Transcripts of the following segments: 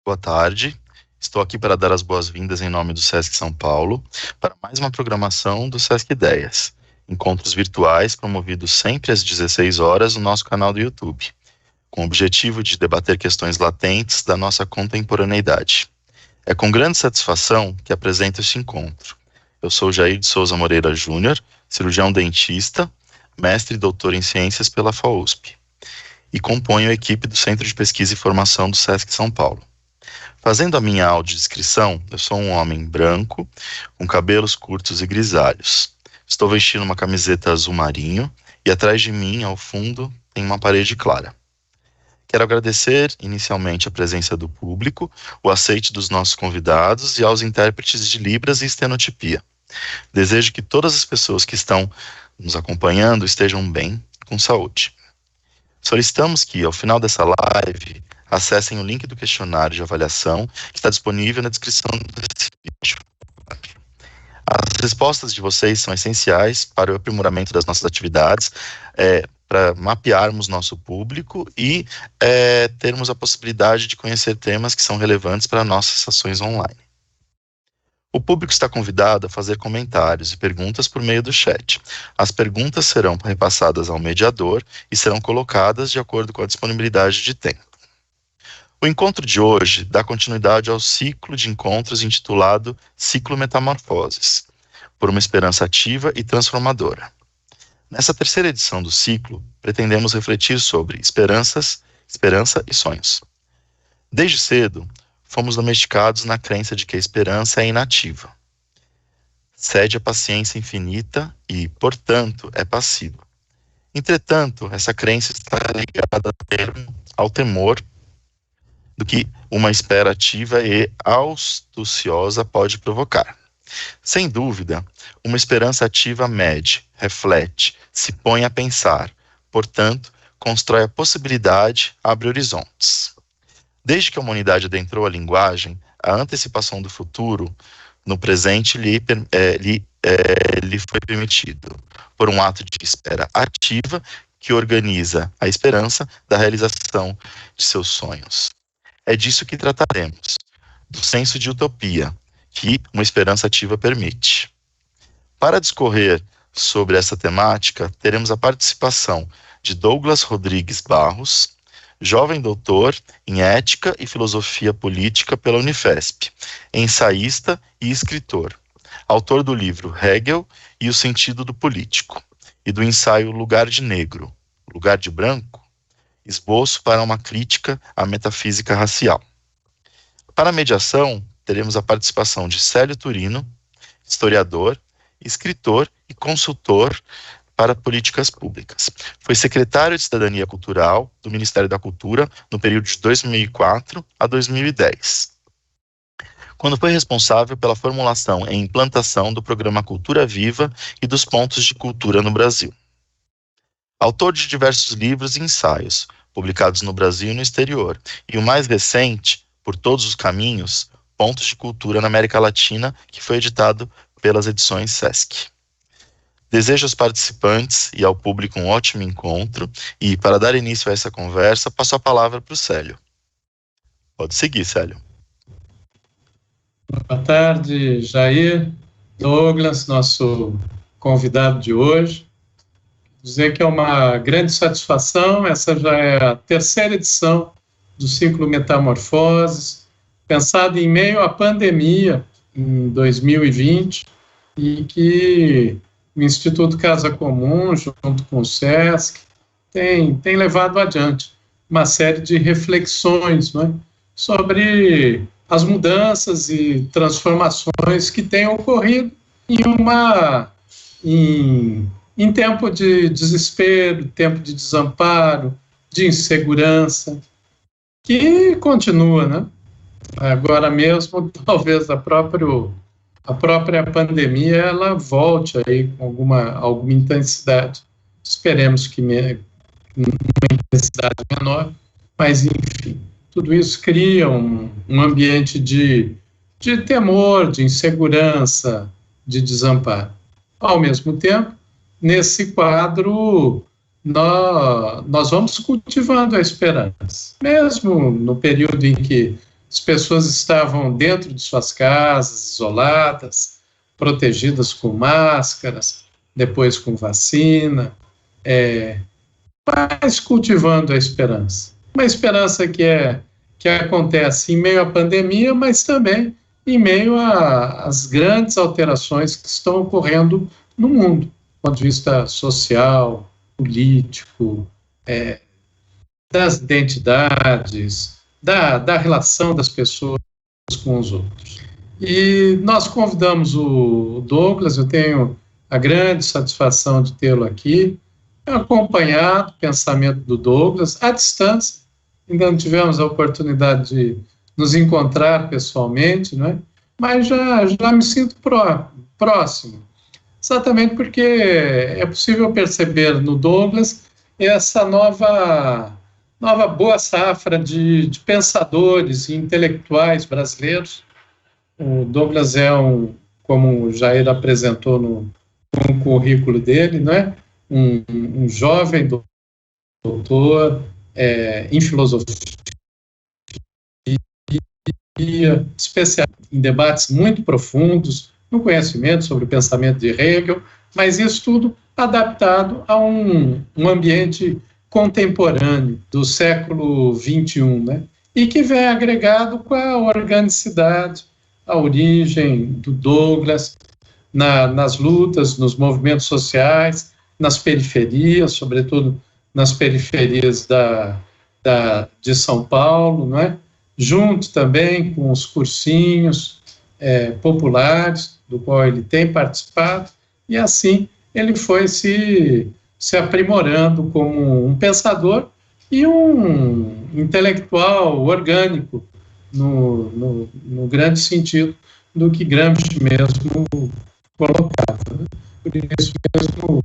Boa tarde. Estou aqui para dar as boas-vindas em nome do Sesc São Paulo para mais uma programação do Sesc Ideias, encontros virtuais promovidos sempre às 16 horas no nosso canal do YouTube, com o objetivo de debater questões latentes da nossa contemporaneidade. É com grande satisfação que apresento este encontro. Eu sou Jair de Souza Moreira Júnior, cirurgião dentista, mestre e doutor em ciências pela FAUSP, e componho a equipe do Centro de Pesquisa e Formação do Sesc São Paulo. Fazendo a minha audiodescrição, eu sou um homem branco, com cabelos curtos e grisalhos. Estou vestindo uma camiseta azul marinho e atrás de mim, ao fundo, tem uma parede clara. Quero agradecer inicialmente a presença do público, o aceite dos nossos convidados e aos intérpretes de Libras e estenotipia. Desejo que todas as pessoas que estão nos acompanhando estejam bem, com saúde. Solicitamos que, ao final dessa live, acessem o link do questionário de avaliação que está disponível na descrição desse vídeo. As respostas de vocês são essenciais para o aprimoramento das nossas atividades, para mapearmos nosso público e termos a possibilidade de conhecer temas que são relevantes para nossas ações online. O público está convidado a fazer comentários e perguntas por meio do chat. As perguntas serão repassadas ao mediador e serão colocadas de acordo com a disponibilidade de tempo. O encontro de hoje dá continuidade ao ciclo de encontros intitulado Ciclo Metamorfoses, por uma esperança ativa e transformadora. Nessa terceira edição do ciclo, pretendemos refletir sobre esperança e sonhos. Desde cedo, fomos domesticados na crença de que a esperança é inativa. Cede à paciência infinita e, portanto, é passiva. Entretanto, essa crença está ligada ao temor do que uma espera ativa e astuciosa pode provocar. Sem dúvida, uma esperança ativa mede, reflete, se põe a pensar, portanto, constrói a possibilidade, abre horizontes. Desde que a humanidade adentrou a linguagem, a antecipação do futuro no presente lhe foi permitido, por um ato de espera ativa que organiza a esperança da realização de seus sonhos. É disso que trataremos, do senso de utopia que uma esperança ativa permite. Para discorrer sobre essa temática, teremos a participação de Douglas Rodrigues Barros, jovem doutor em Ética e Filosofia Política pela Unifesp, ensaísta e escritor, autor do livro Hegel e o Sentido do Político, e do ensaio Lugar de Negro, Lugar de Branco, esboço para uma crítica à metafísica racial. Para a mediação, teremos a participação de Célio Turino, historiador, escritor e consultor para políticas públicas. Foi secretário de Cidadania Cultural do Ministério da Cultura no período de 2004 a 2010, quando foi responsável pela formulação e implantação do programa Cultura Viva e dos pontos de cultura no Brasil. Autor de diversos livros e ensaios, publicados no Brasil e no exterior, e o mais recente, Por Todos os Caminhos, Pontos de Cultura na América Latina, que foi editado pelas edições Sesc. Desejo aos participantes e ao público um ótimo encontro e, para dar início a essa conversa, passo a palavra para o Célio. Pode seguir, Célio. Boa tarde, Jair, Douglas, nosso convidado de hoje. Dizer que é uma grande satisfação, essa já é a terceira edição do ciclo Metamorfoses, pensado em meio à pandemia, em 2020, e que o Instituto Casa Comum, junto com o Sesc, tem levado adiante uma série de reflexões, não é, sobre as mudanças e transformações que têm ocorrido em tempo de desespero, tempo de desamparo, de insegurança, que continua, né? Agora mesmo, talvez a própria pandemia ela volte aí com alguma intensidade. Esperemos que uma intensidade menor, mas enfim, tudo isso cria um ambiente de temor, de insegurança, de desamparo. Ao mesmo tempo, nesse quadro, nós vamos cultivando a esperança. Mesmo no período em que as pessoas estavam dentro de suas casas, isoladas, protegidas com máscaras, depois com vacina, mas cultivando a esperança. Uma esperança que acontece em meio à pandemia, mas também em meio às grandes alterações que estão ocorrendo no mundo, do ponto de vista social, político, das identidades, da relação das pessoas com os outros. E nós convidamos o Douglas, eu tenho a grande satisfação de tê-lo aqui, acompanhado o pensamento do Douglas à distância. Ainda não tivemos a oportunidade de nos encontrar pessoalmente, né? Mas já me sinto próximo, exatamente porque é possível perceber no Douglas essa nova boa safra de pensadores e intelectuais brasileiros. O Douglas como o Jair apresentou no currículo dele, né? Um jovem doutor em filosofia, especialista em debates muito profundos, no conhecimento sobre o pensamento de Hegel, mas isso tudo adaptado a um ambiente contemporâneo do século XXI, né? E que vem agregado com a organicidade, a origem do Douglas, nas lutas, nos movimentos sociais, nas periferias, sobretudo nas periferias de São Paulo, não é? Junto também com os cursinhos populares, do qual ele tem participado, e assim ele foi se aprimorando como um pensador e um intelectual orgânico, no grande sentido do que Gramsci mesmo colocava. Né? Por isso mesmo,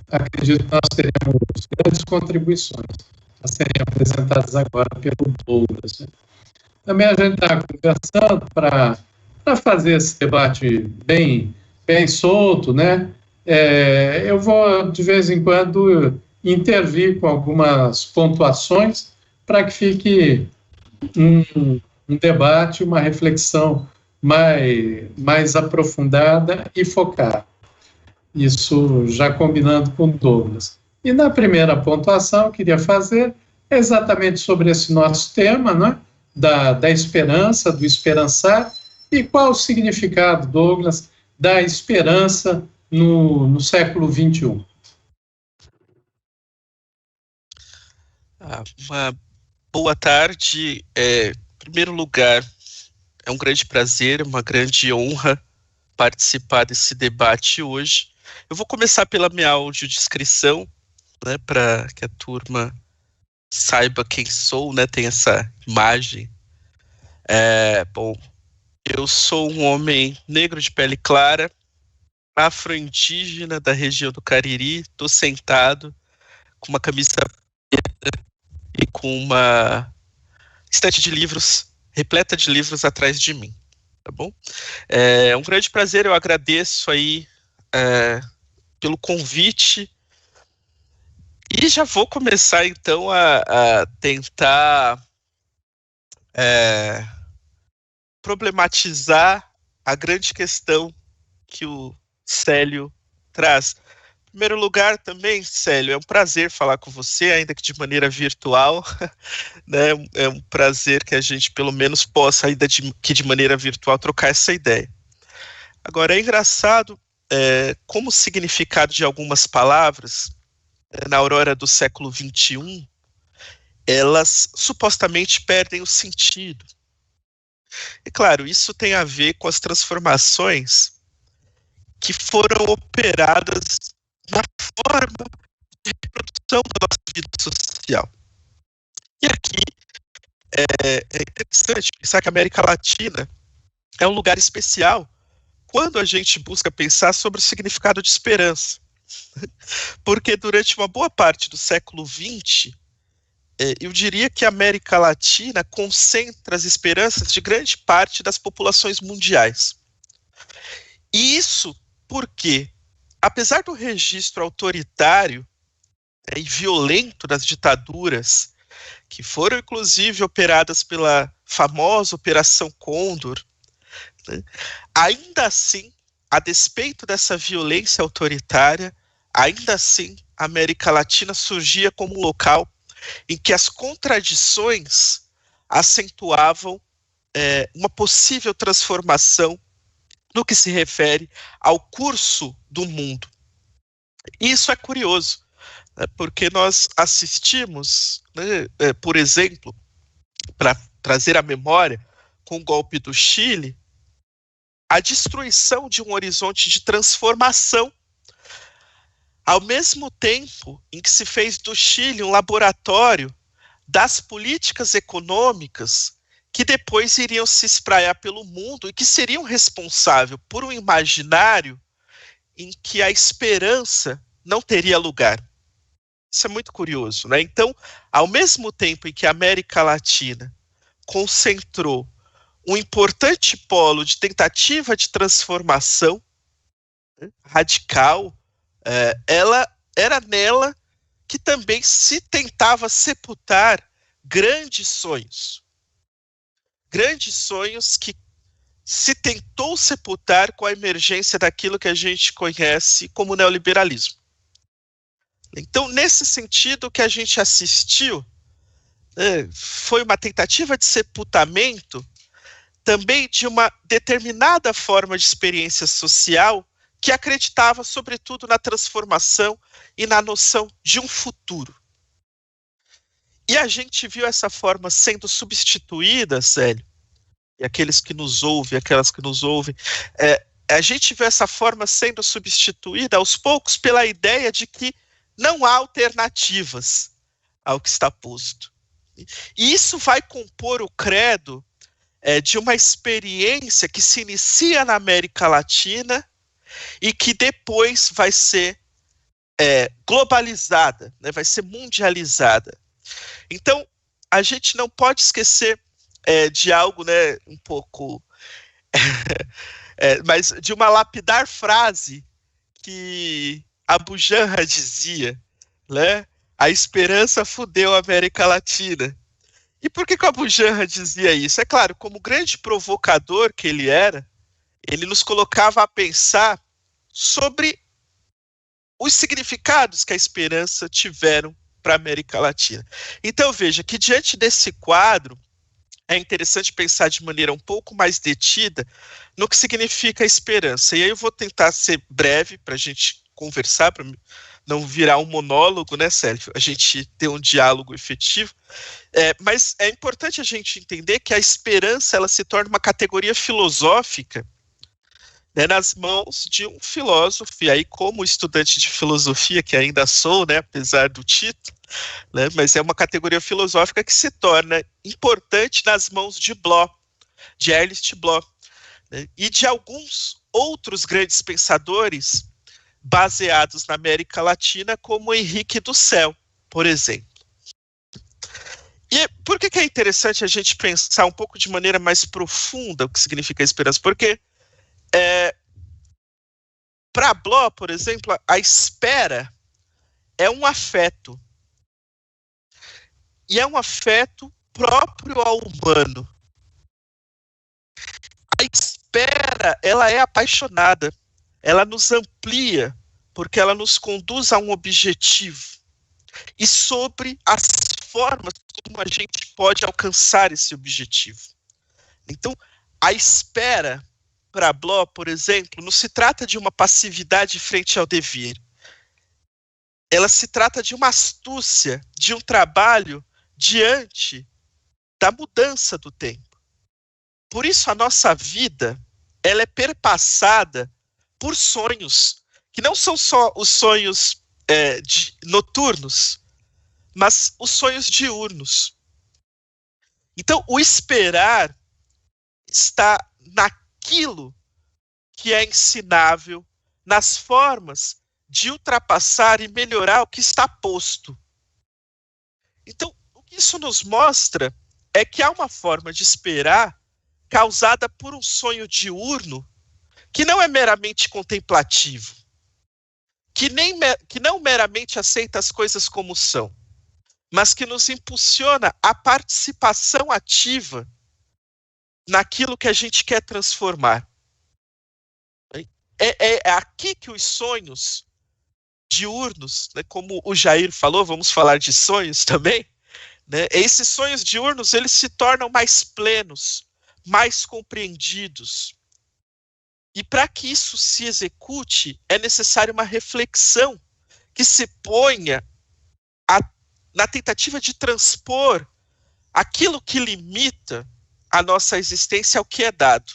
acredito que nós teremos grandes contribuições a serem apresentadas agora pelo Douglas. Né? Também a gente está conversando para fazer esse debate bem solto, né? Eu vou, de vez em quando, intervir com algumas pontuações para que fique um debate, uma reflexão mais aprofundada e focada. Isso já combinando com o Douglas. E na primeira pontuação, eu queria fazer exatamente sobre esse nosso tema, né? Da esperança, do esperançar, e qual o significado, Douglas, da esperança no século XXI. Uma boa tarde. Em primeiro lugar, é um grande prazer, uma grande honra participar desse debate hoje. Eu vou começar pela minha audiodescrição, né, para que a turma saiba quem sou, né, tem essa imagem. Bom, eu sou um homem negro de pele clara, afro-indígena da região do Cariri, estou sentado com uma camisa preta e com uma estante de livros, repleta de livros atrás de mim, tá bom? É um grande prazer, eu agradeço aí pelo convite e já vou começar então a tentar problematizar a grande questão que o Célio traz. Em primeiro lugar também, Célio, é um prazer falar com você, ainda que de maneira virtual, né? É um prazer que a gente pelo menos possa, ainda que de maneira virtual, trocar essa ideia. Agora, é engraçado como o significado de algumas palavras, na aurora do século XXI, elas supostamente perdem o sentido. E claro, isso tem a ver com as transformações que foram operadas na forma de reprodução da nossa vida social. E aqui é interessante pensar que a América Latina é um lugar especial quando a gente busca pensar sobre o significado de esperança. Porque durante uma boa parte do século XX, eu diria que a América Latina concentra as esperanças de grande parte das populações mundiais. E isso porque, apesar do registro autoritário e violento das ditaduras, que foram inclusive operadas pela famosa Operação Condor, né? Ainda assim, a despeito dessa violência autoritária, ainda assim a América Latina surgia como um local em que as contradições acentuavam uma possível transformação no que se refere ao curso do mundo. E isso é curioso, né, porque nós assistimos, né, por exemplo, para trazer à memória, com o golpe do Chile, a destruição de um horizonte de transformação, ao mesmo tempo em que se fez do Chile um laboratório das políticas econômicas que depois iriam se espraiar pelo mundo e que seriam responsáveis por um imaginário em que a esperança não teria lugar. Isso é muito curioso, né? Então, ao mesmo tempo em que a América Latina concentrou um importante polo de tentativa de transformação, né, radical, era nela que também se tentava sepultar grandes sonhos que se tentou sepultar com a emergência daquilo que a gente conhece como neoliberalismo. Então, nesse sentido, o que a gente assistiu foi uma tentativa de sepultamento também de uma determinada forma de experiência social que acreditava, sobretudo, na transformação e na noção de um futuro. E a gente viu essa forma sendo substituída, Célio, e aqueles que nos ouvem, aquelas que nos ouvem, a gente viu essa forma sendo substituída aos poucos pela ideia de que não há alternativas ao que está posto. E isso vai compor o credo de uma experiência que se inicia na América Latina e que depois vai ser globalizada, né, vai ser mundializada. Então, a gente não pode esquecer de algo, né, um pouco, mas de uma lapidar frase que Abu Janra dizia, né? A esperança fudeu a América Latina. E por que o Abu Janra dizia isso? É claro, como grande provocador que ele era, ele nos colocava a pensar sobre os significados que a esperança tiveram para a América Latina. Então veja que diante desse quadro é interessante pensar de maneira um pouco mais detida no que significa a esperança. E aí eu vou tentar ser breve para a gente conversar, para não virar um monólogo, né, Sérgio? A gente ter um diálogo efetivo. Mas é importante a gente entender que a esperança ela se torna uma categoria filosófica, né, nas mãos de um filósofo, e aí como estudante de filosofia, que ainda sou, né, apesar do título, né, mas é uma categoria filosófica que se torna importante nas mãos de Bloch, de Ernst Bloch, né, e de alguns outros grandes pensadores baseados na América Latina, como Henrique Dussel, por exemplo. E por que é interessante a gente pensar um pouco de maneira mais profunda o que significa a esperança? Porque para Bloch, por exemplo, a espera é um afeto. E é um afeto próprio ao humano. A espera, ela é apaixonada. Ela nos amplia, porque ela nos conduz a um objetivo. E sobre as formas como a gente pode alcançar esse objetivo. Então, a espera para Bloch, por exemplo, não se trata de uma passividade frente ao dever. Ela se trata de uma astúcia, de um trabalho diante da mudança do tempo. Por isso a nossa vida, ela é perpassada por sonhos, que não são só os sonhos noturnos, mas os sonhos diurnos. Então, o esperar está naquilo que é ensinável, nas formas de ultrapassar e melhorar o que está posto. Então, o que isso nos mostra é que há uma forma de esperar causada por um sonho diurno que não é meramente contemplativo, que não meramente aceita as coisas como são, mas que nos impulsiona a participação ativa naquilo que a gente quer transformar. É aqui que os sonhos diurnos, né, como o Jair falou, vamos falar de sonhos também, né, esses sonhos diurnos, eles se tornam mais plenos, mais compreendidos. E para que isso se execute, é necessária uma reflexão que se ponha na tentativa de transpor aquilo que limita a nossa existência ao que é dado.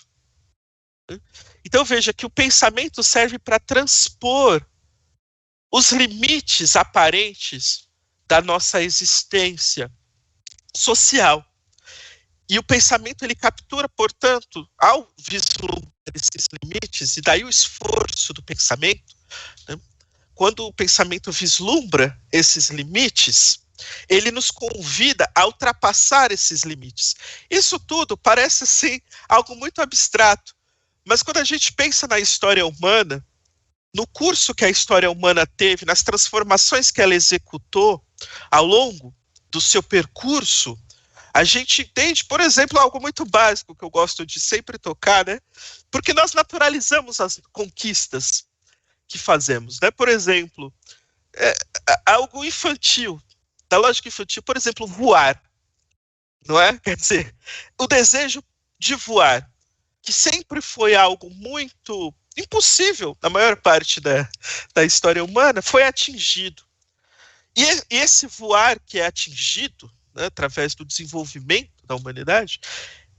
Então veja que o pensamento serve para transpor os limites aparentes da nossa existência social. E o pensamento, ele captura, portanto, ao vislumbrar esses limites, e daí o esforço do pensamento, né? Quando o pensamento vislumbra esses limites, ele nos convida a ultrapassar esses limites. Isso tudo parece, assim, algo muito abstrato, mas quando a gente pensa na história humana, no curso que a história humana teve, nas transformações que ela executou ao longo do seu percurso, a gente entende, por exemplo, algo muito básico que eu gosto de sempre tocar, né? Porque nós naturalizamos as conquistas que fazemos, né? Por exemplo, algo infantil, da lógica infantil, por exemplo, voar, não é? Quer dizer, o desejo de voar, que sempre foi algo muito impossível na maior parte da história humana, foi atingido. E esse voar que é atingido, né, através do desenvolvimento da humanidade,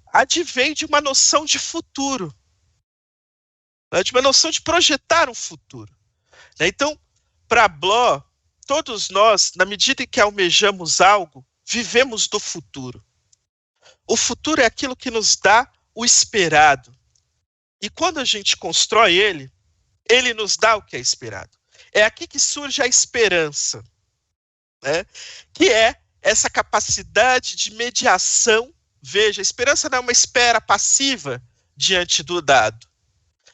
advém de uma noção de futuro, né, de uma noção de projetar um futuro. Né? Então, para Bloch, todos nós, na medida em que almejamos algo, vivemos do futuro. O futuro é aquilo que nos dá o esperado. E quando a gente constrói ele nos dá o que é esperado. É aqui que surge a esperança, né? Que é essa capacidade de mediação. Veja, a esperança não é uma espera passiva diante do dado.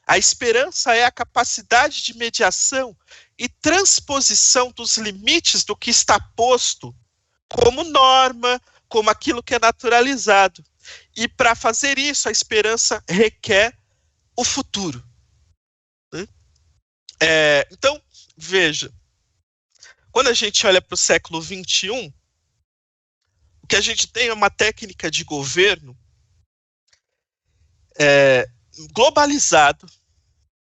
A esperança é a capacidade de mediação e transposição dos limites do que está posto como norma, como aquilo que é naturalizado. E para fazer isso, a esperança requer o futuro. Né? Então, veja, quando a gente olha para o século XXI, o que a gente tem é uma técnica de governo globalizado,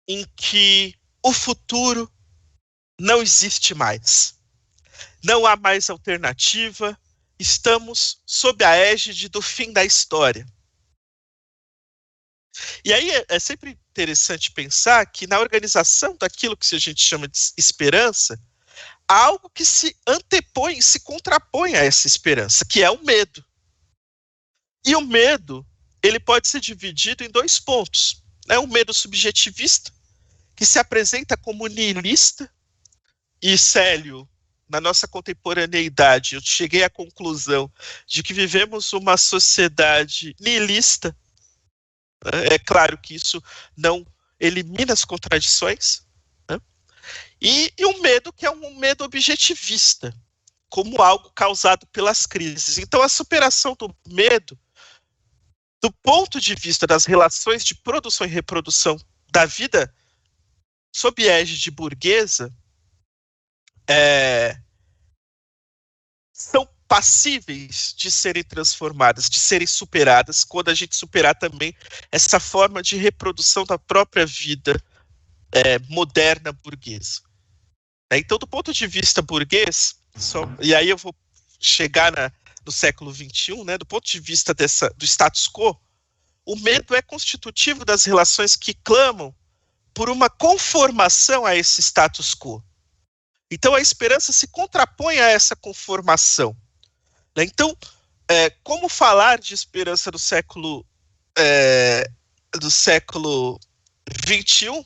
em que o futuro não existe mais. Não há mais alternativa, estamos sob a égide do fim da história. E aí é sempre interessante pensar que na organização daquilo que a gente chama de esperança, há algo que se antepõe, se contrapõe a essa esperança, que é o medo. E o medo, ele pode ser dividido em dois pontos. Né? Um medo subjetivista, que se apresenta como nihilista, e Célio, na nossa contemporaneidade, eu cheguei à conclusão de que vivemos uma sociedade nihilista. É claro que isso não elimina as contradições, né? E um medo que é um medo objetivista, como algo causado pelas crises. Então, a superação do medo, do ponto de vista das relações de produção e reprodução da vida sob égide burguesa, são passíveis de serem transformadas, de serem superadas, quando a gente superar também essa forma de reprodução da própria vida moderna burguesa. Então, do ponto de vista burguês, e aí eu vou chegar no século XXI, né, do ponto de vista do status quo, o medo é constitutivo das relações que clamam por uma conformação a esse status quo. Então, a esperança se contrapõe a essa conformação. Então, como falar de esperança do século XXI,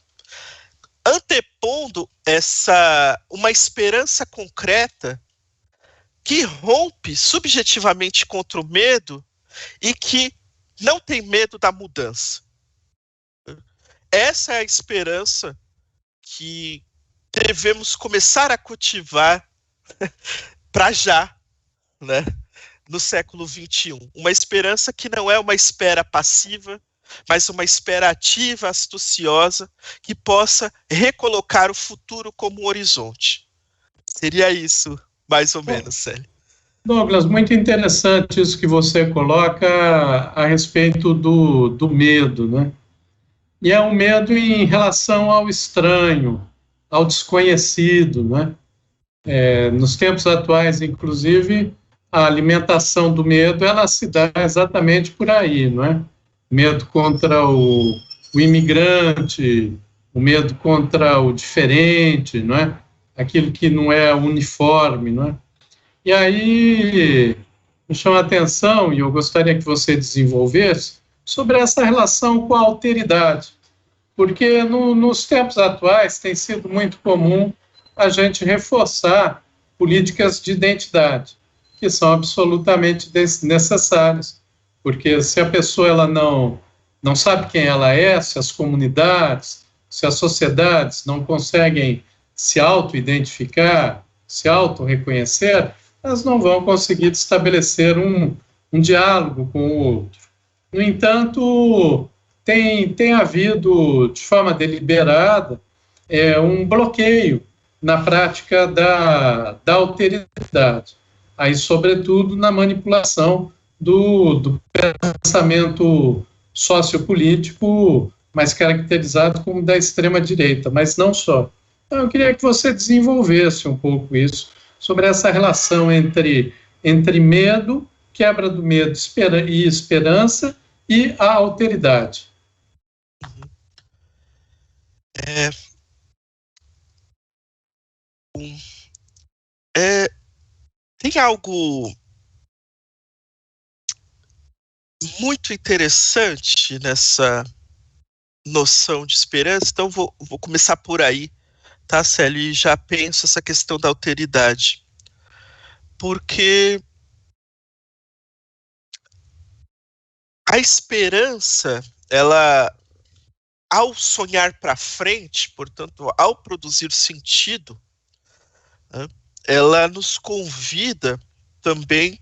antepondo uma esperança concreta que rompe subjetivamente contra o medo e que não tem medo da mudança. Essa é a esperança que devemos começar a cultivar para já, né? no século XXI. Uma esperança que não é uma espera passiva, mas uma espera ativa, astuciosa, que possa recolocar o futuro como um horizonte. Seria isso, mais ou menos, Célio. Douglas, muito interessante isso que você coloca a respeito do medo, né? E é um medo em relação ao estranho, ao desconhecido, né? Nos tempos atuais, inclusive, a alimentação do medo, ela se dá exatamente por aí, não é? Medo contra o imigrante, o medo contra o diferente, não é? Aquilo que não é uniforme, não é? E aí me chama a atenção, e eu gostaria que você desenvolvesse, sobre essa relação com a alteridade, porque nos tempos atuais tem sido muito comum a gente reforçar políticas de identidade, que são absolutamente necessárias, porque se a pessoa ela não sabe quem ela é, se as comunidades, se as sociedades não conseguem se auto-identificar, se auto-reconhecer, elas não vão conseguir estabelecer um diálogo com o outro. No entanto, tem havido, de forma deliberada, um bloqueio na prática da alteridade, aí, sobretudo, na manipulação do pensamento sociopolítico, mais caracterizado como da extrema-direita, mas não só. Então, eu queria que você desenvolvesse um pouco isso, sobre essa relação entre medo, quebra do medo e esperança, e a alteridade. Tem algo muito interessante nessa noção de esperança, então vou começar por aí, tá, Célio? E já penso essa questão da alteridade. Porque a esperança, ela, ao sonhar para frente, portanto, ao produzir sentido, né, ela nos convida também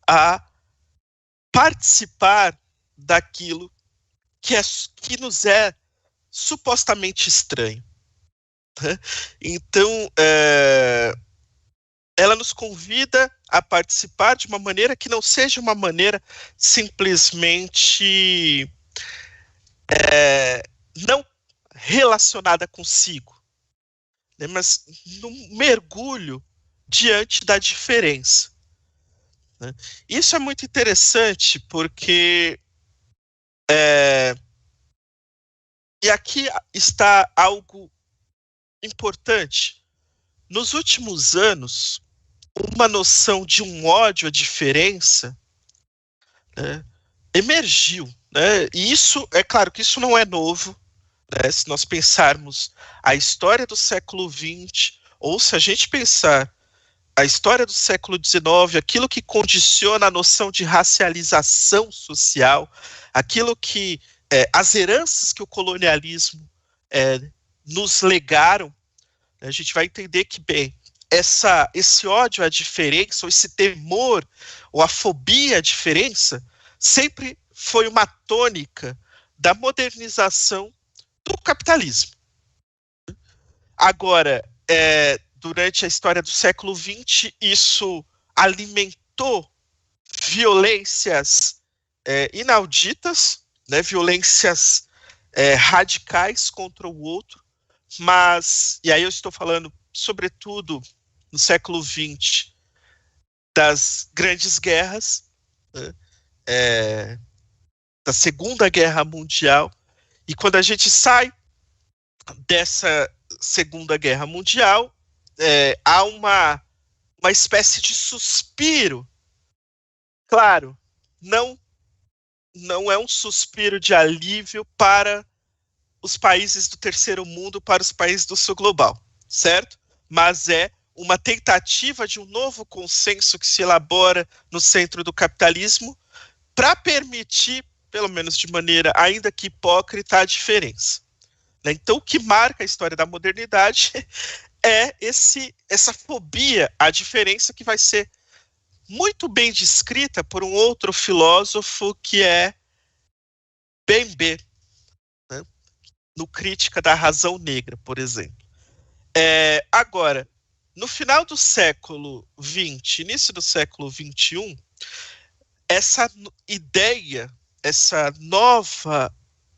a participar daquilo que nos é supostamente estranho. Né? Então, ela nos convida a participar de uma maneira que não seja uma maneira simplesmente não relacionada consigo, né, mas num mergulho diante da diferença. Né? Isso é muito interessante porque e aqui está algo importante. Nos últimos anos, uma noção de um ódio à diferença, né, emergiu. Né? E isso, é claro que isso não é novo. Né? Se nós pensarmos a história do século XX, ou se a gente pensar a história do século XIX, aquilo que condiciona a noção de racialização social, aquilo que as heranças que o colonialismo nos legaram, a gente vai entender que, bem, esse ódio à diferença, ou esse temor, ou a fobia à diferença, sempre foi uma tônica da modernização do capitalismo. Agora, durante a história do século XX, isso alimentou violências inauditas, né, violências radicais contra o outro, mas, e aí eu estou falando, sobretudo, no século XX, das grandes guerras, né, da Segunda Guerra Mundial, e quando a gente sai dessa Segunda Guerra Mundial, há uma espécie de suspiro. Claro, não é um suspiro de alívio para os países do terceiro mundo, para os países do sul global, certo? Mas é uma tentativa de um novo consenso que se elabora no centro do capitalismo para permitir, pelo menos de maneira ainda que hipócrita, a diferença. Então, o que marca a história da modernidade é essa fobia à diferença que vai ser muito bem descrita por um outro filósofo que é Bembe, né? No Crítica da Razão Negra, por exemplo. Agora, no final do século XX, início do século XXI, essa ideia, essa nova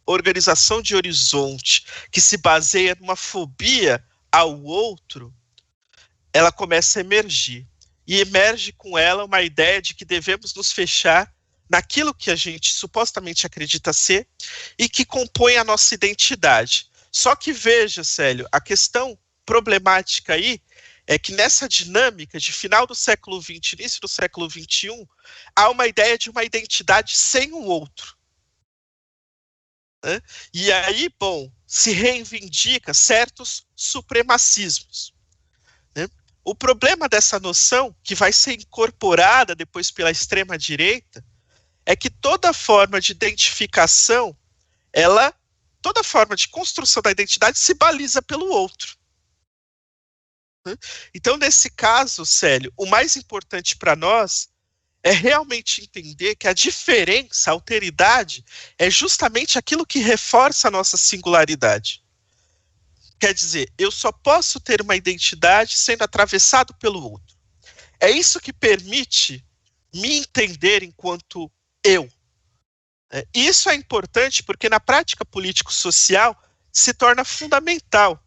organização de horizonte que se baseia numa fobia ao outro, ela começa a emergir. E emerge com ela uma ideia de que devemos nos fechar naquilo que a gente supostamente acredita ser e que compõe a nossa identidade. Só que veja, Célio, a questão problemática aí é que nessa dinâmica de final do século XX, início do século XXI, há uma ideia de uma identidade sem o outro. Né? E aí, bom, se reivindica certos supremacismos. Né? O problema dessa noção, que vai ser incorporada depois pela extrema-direita, é que toda forma de identificação, toda forma de construção da identidade se baliza pelo outro. Então, nesse caso, Célio, o mais importante para nós é realmente entender que a diferença, a alteridade, é justamente aquilo que reforça a nossa singularidade. Quer dizer, eu só posso ter uma identidade sendo atravessado pelo outro. É isso que permite me entender enquanto eu. Isso é importante porque na prática político-social se torna fundamental.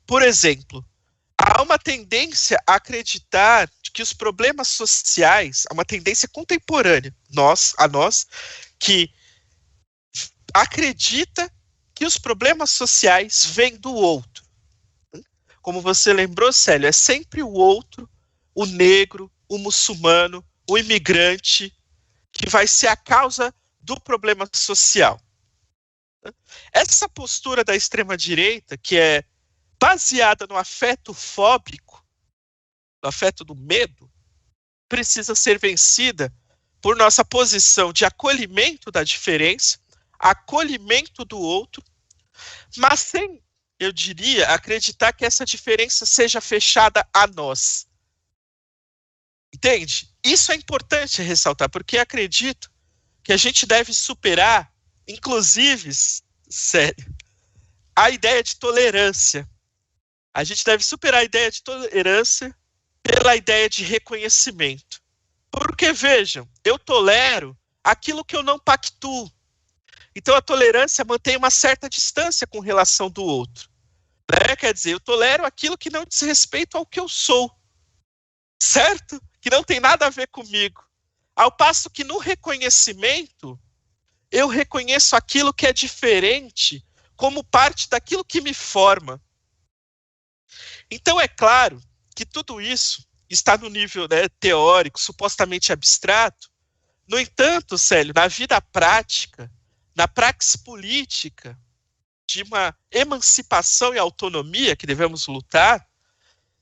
Por exemplo, há uma tendência a acreditar que os problemas sociais, há uma tendência contemporânea, a nós, que acredita que os problemas sociais vêm do outro. Como você lembrou, Célio, é sempre o outro, o negro, o muçulmano, o imigrante, que vai ser a causa do problema social. Essa postura da extrema-direita, que é baseada no afeto fóbico, no afeto do medo, precisa ser vencida por nossa posição de acolhimento da diferença, acolhimento do outro, mas sem, eu diria, acreditar que essa diferença seja fechada a nós. Entende? Isso é importante ressaltar, porque acredito que a gente deve superar, inclusive, sério, a ideia de tolerância. A gente deve superar a ideia de tolerância pela ideia de reconhecimento. Porque, vejam, eu tolero aquilo que eu não pactuo. Então, a tolerância mantém uma certa distância com relação do outro. Né? Quer dizer, eu tolero aquilo que não diz respeito ao que eu sou. Certo? Que não tem nada a ver comigo. Ao passo que no reconhecimento, eu reconheço aquilo que é diferente como parte daquilo que me forma. Então, é claro que tudo isso está no nível, né, teórico, supostamente abstrato. No entanto, Célio, na vida prática, na praxis política, de uma emancipação e autonomia que devemos lutar,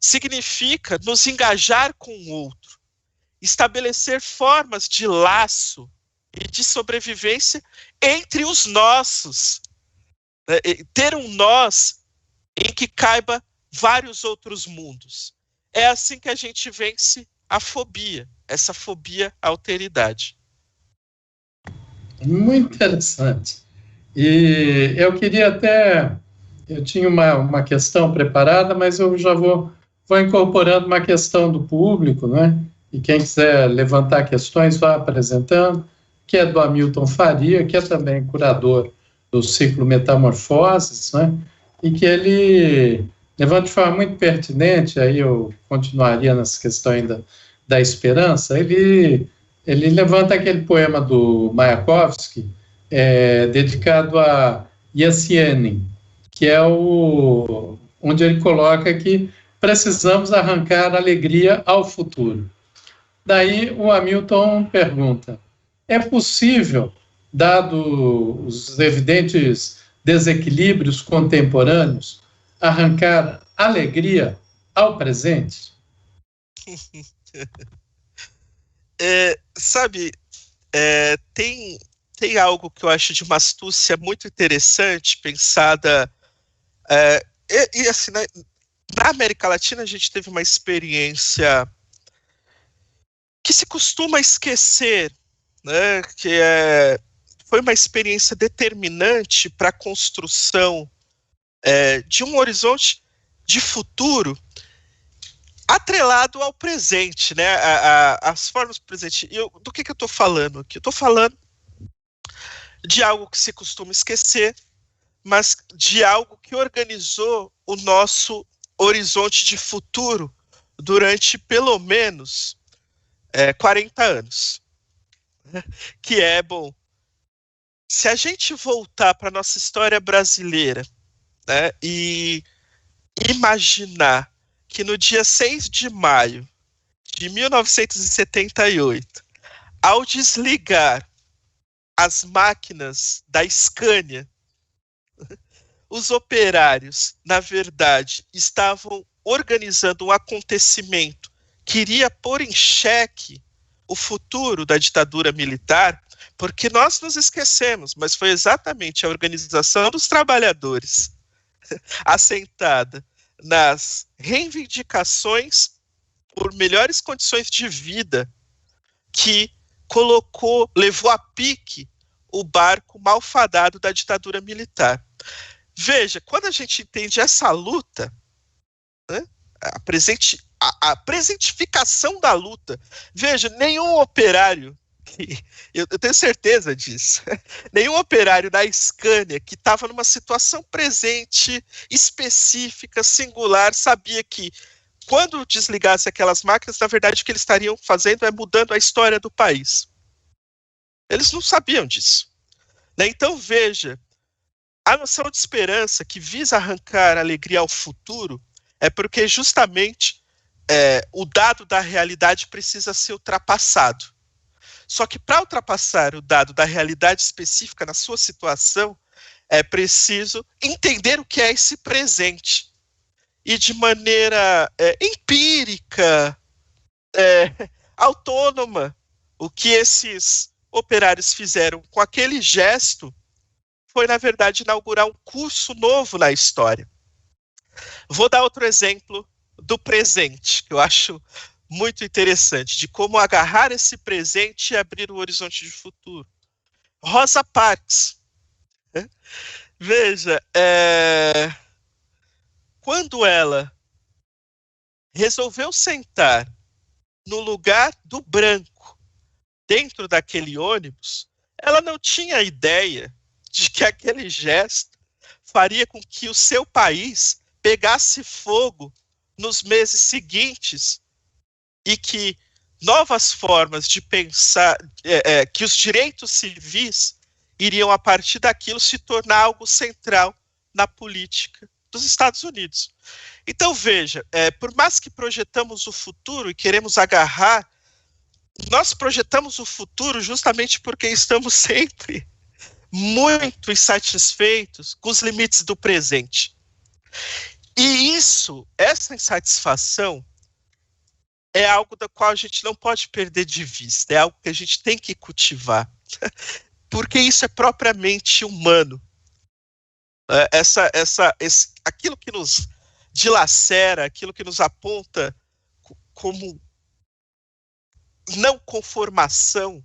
significa nos engajar com o outro, estabelecer formas de laço e de sobrevivência entre os nossos, né, ter um nós em que caiba vários outros mundos. É assim que a gente vence a fobia, essa fobia à alteridade. Muito interessante. E eu queria até... Eu tinha uma questão preparada, mas eu já vou incorporando uma questão do público, né? E quem quiser levantar questões, vá apresentando, que é do Hamilton Faria, que é também curador do ciclo Metamorfoses, né? E que ele levanta de forma muito pertinente, aí eu continuaria nessa questão ainda da esperança, ele levanta aquele poema do Mayakovsky, dedicado a Yassianin, que é onde ele coloca que precisamos arrancar alegria ao futuro. Daí o Hamilton pergunta, é possível, dado os evidentes desequilíbrios contemporâneos, arrancar alegria ao presente? Tem algo que eu acho de uma astúcia muito interessante, pensada... E assim, na América Latina a gente teve uma experiência que se costuma esquecer, né, que foi uma experiência determinante para a construção de um horizonte de futuro atrelado ao presente, né, as formas do presente. Do que eu estou falando aqui? Eu estou falando de algo que se costuma esquecer, mas de algo que organizou o nosso horizonte de futuro durante pelo menos 40 anos. Que bom, se a gente voltar para a nossa história brasileira, né, e imaginar que no dia 6 de maio de 1978, ao desligar as máquinas da Scania, os operários, na verdade, estavam organizando um acontecimento que iria pôr em xeque o futuro da ditadura militar, porque nós nos esquecemos, mas foi exatamente a organização dos trabalhadores assentada nas reivindicações por melhores condições de vida que levou a pique o barco malfadado da ditadura militar. Veja, quando a gente entende essa luta, né, a presentificação da luta, veja, nenhum operário, eu tenho certeza disso, nenhum operário da Scania que estava numa situação presente, específica, singular, sabia que quando desligasse aquelas máquinas, na verdade o que eles estariam fazendo é mudando a história do país. Eles não sabiam disso, né? Então veja, a noção de esperança que visa arrancar alegria ao futuro é porque justamente o dado da realidade precisa ser ultrapassado. Só que para ultrapassar o dado da realidade específica na sua situação, é preciso entender o que é esse presente. E de maneira empírica, autônoma, o que esses operários fizeram com aquele gesto foi, na verdade, inaugurar um curso novo na história. Vou dar outro exemplo do presente, que eu acho muito interessante, de como agarrar esse presente e abrir um horizonte de futuro. Rosa Parks. Veja, quando ela resolveu sentar no lugar do branco dentro daquele ônibus, ela não tinha ideia de que aquele gesto faria com que o seu país pegasse fogo nos meses seguintes e que novas formas de pensar, que os direitos civis iriam, a partir daquilo, se tornar algo central na política dos Estados Unidos. Então, veja, por mais que projetamos o futuro e queremos agarrar, nós projetamos o futuro justamente porque estamos sempre muito insatisfeitos com os limites do presente. E essa insatisfação é algo da qual a gente não pode perder de vista, é algo que a gente tem que cultivar, porque isso é propriamente humano. Aquilo que nos dilacera, aquilo que nos aponta como não conformação,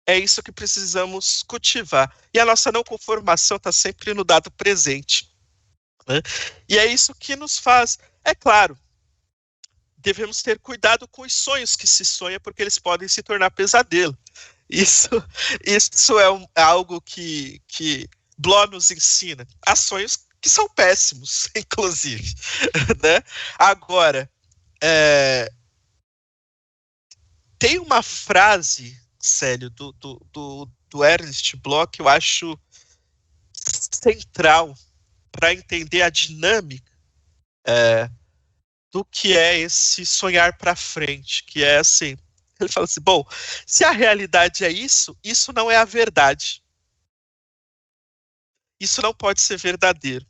é isso que precisamos cultivar. E a nossa não conformação está sempre no dado presente, né? E é isso que nos faz, é claro, devemos ter cuidado com os sonhos que se sonha, porque eles podem se tornar pesadelo. Isso é algo que Bloch nos ensina. Há sonhos que são péssimos, inclusive, né? Agora, tem uma frase, Célio, do Ernst Bloch, que eu acho central para entender a dinâmica do que é esse sonhar para frente, que é assim, ele fala assim, bom, se a realidade é isso não é a verdade. Isso não pode ser verdadeiro.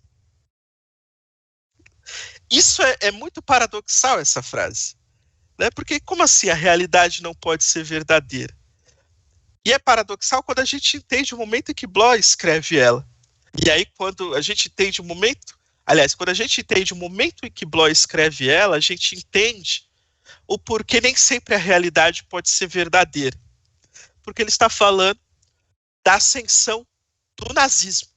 Isso é muito paradoxal, essa frase, né? Porque como assim a realidade não pode ser verdadeira? E é paradoxal quando a gente entende o momento em que Bloch escreve ela. E aí quando a gente entende quando a gente entende o momento em que Bloch escreve ela, a gente entende o porquê nem sempre a realidade pode ser verdadeira. Porque ele está falando da ascensão do nazismo.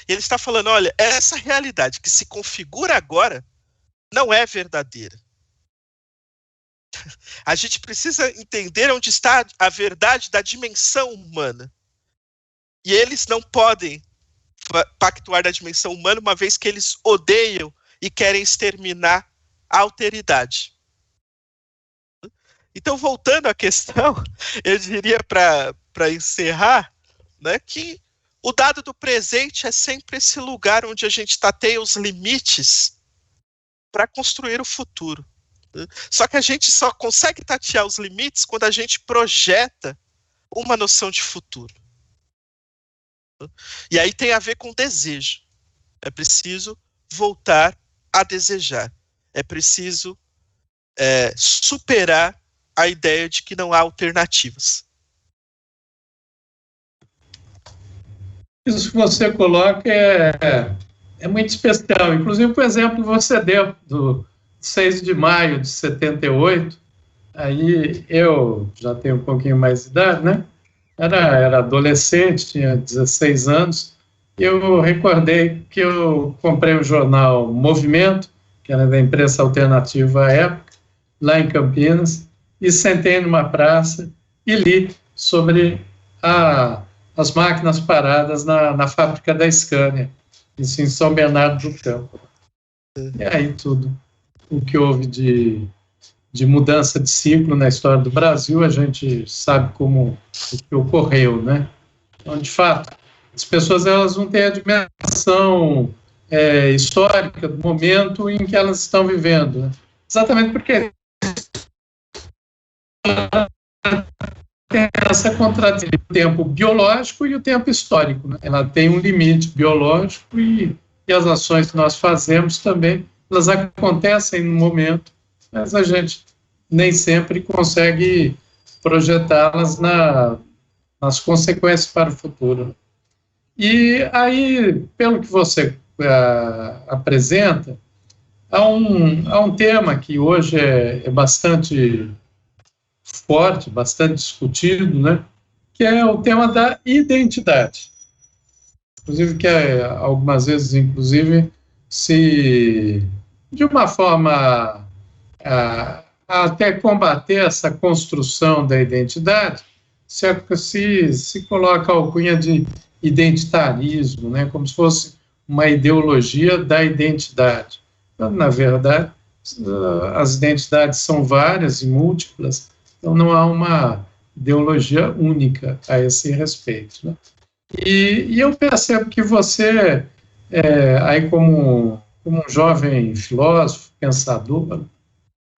E ele está falando, olha, essa realidade que se configura agora não é verdadeira. A gente precisa entender onde está a verdade da dimensão humana. E eles não podem pactuar da dimensão humana, uma vez que eles odeiam e querem exterminar a alteridade. Então, voltando à questão, eu diria para encerrar, né, que o dado do presente é sempre esse lugar onde a gente tateia os limites para construir o futuro. Só que a gente só consegue tatear os limites quando a gente projeta uma noção de futuro. E aí tem a ver com desejo. É preciso voltar a desejar. É preciso superar a ideia de que não há alternativas. Isso que você coloca é muito especial. Inclusive, por exemplo, que você deu do 6 de maio de 78, aí eu já tenho um pouquinho mais de idade, né? Era adolescente, tinha 16 anos. Eu recordei que eu comprei o jornal Movimento, que era da imprensa alternativa à época, lá em Campinas, e sentei numa praça e li sobre as máquinas paradas na fábrica da Scania, isso em São Bernardo do Campo. E aí tudo o que houve de mudança de ciclo na história do Brasil, a gente sabe como o que ocorreu, né? Então, de fato, as pessoas elas não têm a dimensão histórica do momento em que elas estão vivendo, né? Exatamente porque tem essa contradição, o tempo biológico e o tempo histórico, né? Ela tem um limite biológico e as ações que nós fazemos também, elas acontecem no momento, mas a gente nem sempre consegue projetá-las nas consequências para o futuro. E aí, pelo que você apresenta, há um tema que hoje é bastante forte, bastante discutido, né? Que é o tema da identidade. Inclusive, que algumas vezes, inclusive, de uma forma até combater essa construção da identidade, se coloca a alcunha de identitarismo, né? Como se fosse uma ideologia da identidade. Então, na verdade, as identidades são várias e múltiplas, então não há uma ideologia única a esse respeito, né? E eu percebo que você, aí como um jovem filósofo, pensador,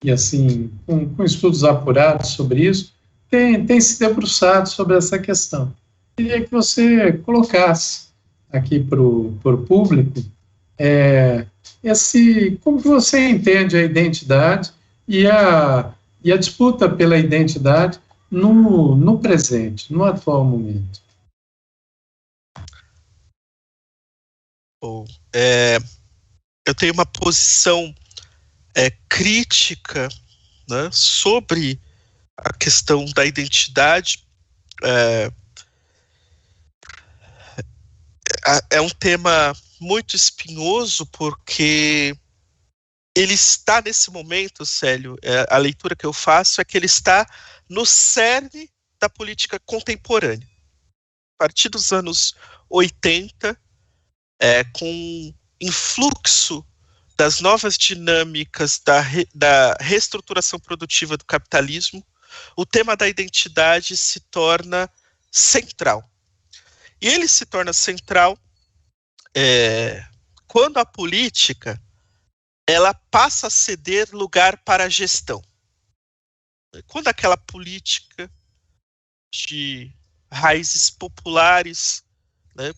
e assim, com estudos apurados sobre isso, tem se debruçado sobre essa questão. Queria que você colocasse aqui para o público como que você entende a identidade e a disputa pela identidade no presente, no atual momento. Bom, eu tenho uma posição crítica, né, sobre a questão da identidade. É um tema muito espinhoso, porque ele está nesse momento, Célio, a leitura que eu faço é que ele está no cerne da política contemporânea. A partir dos anos 80, com influxo das novas dinâmicas da reestruturação produtiva do capitalismo, o tema da identidade se torna central. E ele se torna central quando a política ela passa a ceder lugar para a gestão. Quando aquela política de raízes populares, né?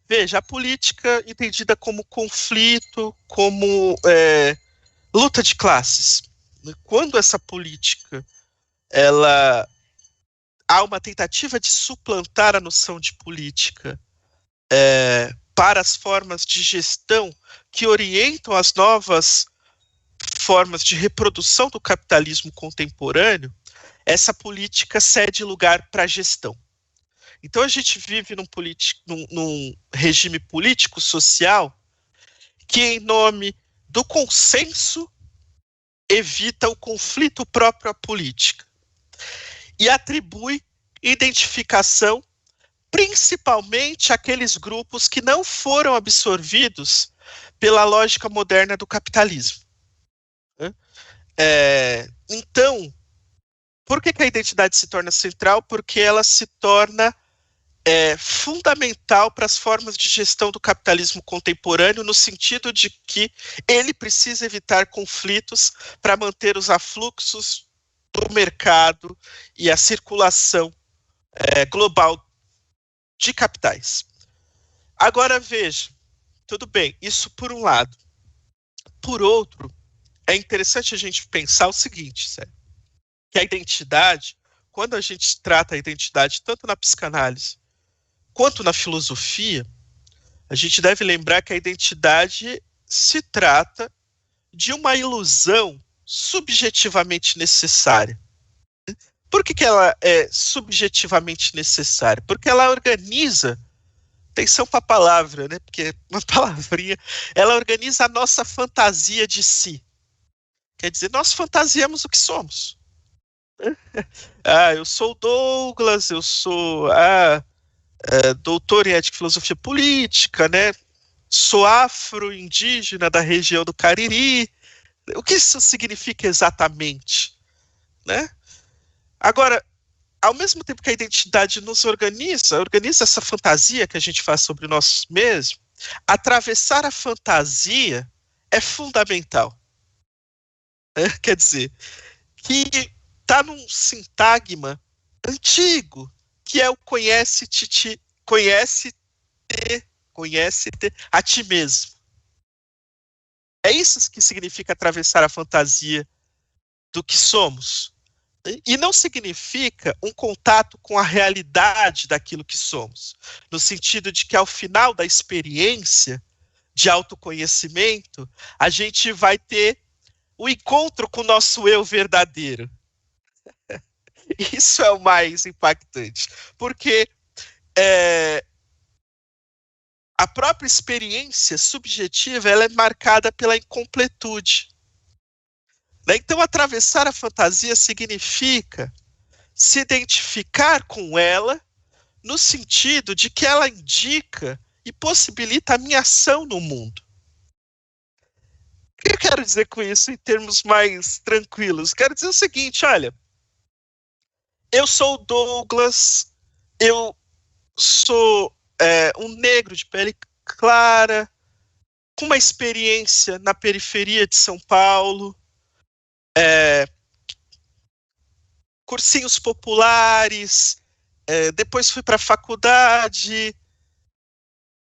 Veja, a política entendida como conflito, como luta de classes. Quando essa política há uma tentativa de suplantar a noção de política para as formas de gestão que orientam as novas formas de reprodução do capitalismo contemporâneo, essa política cede lugar para a gestão. Então a gente vive num regime político-social que, em nome do consenso, evita o conflito próprio à política e atribui identificação principalmente àqueles grupos que não foram absorvidos pela lógica moderna do capitalismo. Então, por que a identidade se torna central? Porque ela se torna fundamental para as formas de gestão do capitalismo contemporâneo, no sentido de que ele precisa evitar conflitos para manter os afluxos do mercado e a circulação global de capitais. Agora veja, tudo bem, isso por um lado. Por outro, é interessante a gente pensar o seguinte, sério, que a identidade, quando a gente trata a identidade tanto na psicanálise quanto na filosofia, a gente deve lembrar que a identidade se trata de uma ilusão subjetivamente necessária. Por que ela é subjetivamente necessária? Porque ela organiza, atenção para a palavra, né? Porque é uma palavrinha, ela organiza a nossa fantasia de si. Quer dizer, nós fantasiamos o que somos. Eu sou o Douglas, eu sou doutor em ética e filosofia política, né? Sou afro-indígena da região do Cariri. O que isso significa exatamente? Né? Agora, ao mesmo tempo que a identidade nos organiza essa fantasia que a gente faz sobre nós mesmos, atravessar a fantasia é fundamental. Quer dizer, que está num sintagma antigo, que é o conhece-te a ti mesmo. É isso que significa atravessar a fantasia do que somos. E não significa um contato com a realidade daquilo que somos, no sentido de que ao final da experiência de autoconhecimento, a gente vai ter o encontro com o nosso eu verdadeiro. Isso é o mais impactante, porque a própria experiência subjetiva ela é marcada pela incompletude. Então, atravessar a fantasia significa se identificar com ela no sentido de que ela indica e possibilita a minha ação no mundo. O que eu quero dizer com isso em termos mais tranquilos? Quero dizer o seguinte, olha, eu sou o Douglas, eu sou um negro de pele clara, com uma experiência na periferia de São Paulo, cursinhos populares, depois fui para a faculdade.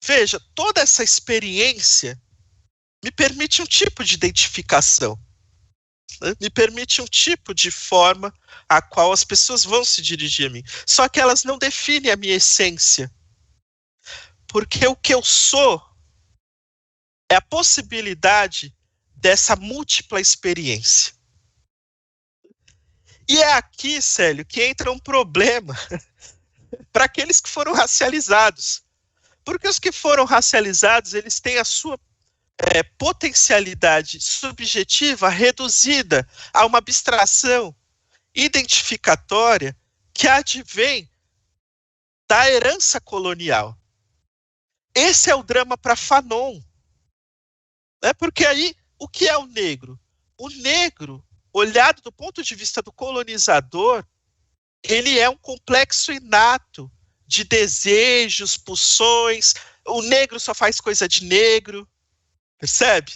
Veja, toda essa experiência me permite um tipo de identificação, né? Me permite um tipo de forma a qual as pessoas vão se dirigir a mim. Só que elas não definem a minha essência, porque o que eu sou é a possibilidade dessa múltipla experiência. E é aqui, Célio, que entra um problema para aqueles que foram racializados. Porque os que foram racializados, eles têm a sua potencialidade subjetiva reduzida a uma abstração identificatória que advém da herança colonial. Esse é o drama para Fanon. Né? Porque aí, o que é o negro? O negro, olhado do ponto de vista do colonizador, ele é um complexo inato de desejos, pulsões. O negro só faz coisa de negro, percebe?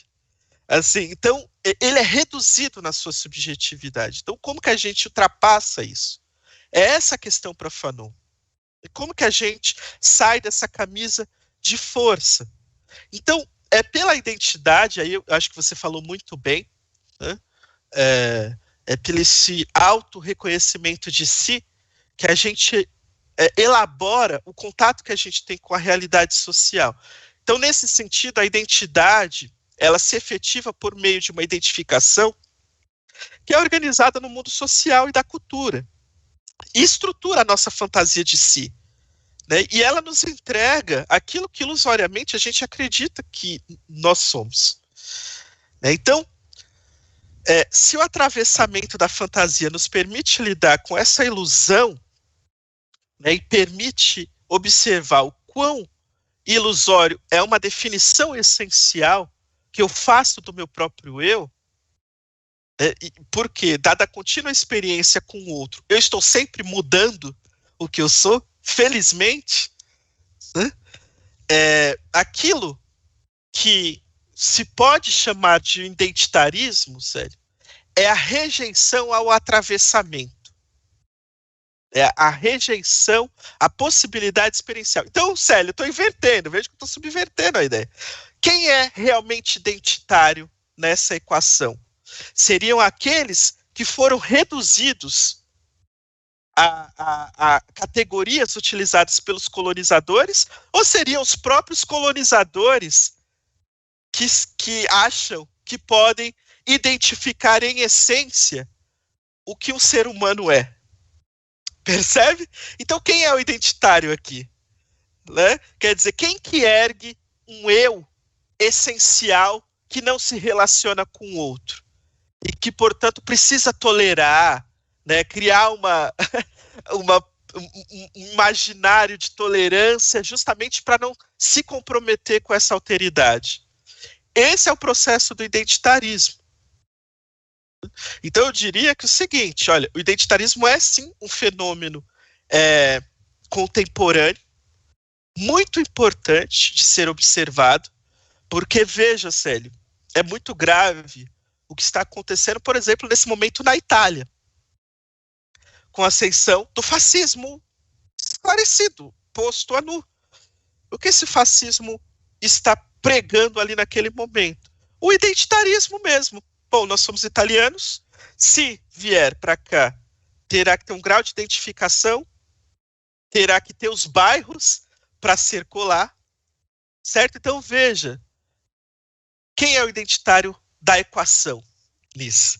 Assim, então, ele é reduzido na sua subjetividade. Então, como que a gente ultrapassa isso? É essa a questão para Fanon. E como que a gente sai dessa camisa de força? Então, é pela identidade, aí eu acho que você falou muito bem, né? É pelo esse auto-reconhecimento de si que a gente elabora o contato que a gente tem com a realidade social. Então, nesse sentido, a identidade ela se efetiva por meio de uma identificação que é organizada no mundo social e da cultura, e estrutura a nossa fantasia de si, né? E ela nos entrega aquilo que ilusoriamente a gente acredita que nós somos, né? Então, se o atravessamento da fantasia nos permite lidar com essa ilusão, né, e permite observar o quão ilusório é uma definição essencial que eu faço do meu próprio eu, porque, dada a contínua experiência com o outro, eu estou sempre mudando o que eu sou, felizmente, né? Aquilo que se pode chamar de identitarismo, sério, é a rejeição ao atravessamento. É a rejeição à possibilidade experiencial. Então, Célio, eu estou invertendo, vejo que eu estou subvertendo a ideia. Quem é realmente identitário nessa equação? Seriam aqueles que foram reduzidos a categorias utilizadas pelos colonizadores, ou seriam os próprios colonizadores que acham que podem identificar em essência o que um ser humano é? Percebe? Então, quem é o identitário aqui? Né? Quer dizer, quem que ergue um eu essencial que não se relaciona com o outro? E que, portanto, precisa tolerar, né, criar um imaginário de tolerância justamente para não se comprometer com essa alteridade. Esse é o processo do identitarismo. Então eu diria que é o seguinte, olha, o identitarismo é sim um fenômeno contemporâneo, muito importante de ser observado, porque, veja, Célio, é muito grave o que está acontecendo, por exemplo, nesse momento na Itália, com a ascensão do fascismo esclarecido, posto a nu. O que esse fascismo está pregando ali naquele momento? O identitarismo mesmo. Bom, nós somos italianos, se vier para cá, terá que ter um grau de identificação, terá que ter os bairros para circular, certo? Então, veja, quem é o identitário da equação nisso?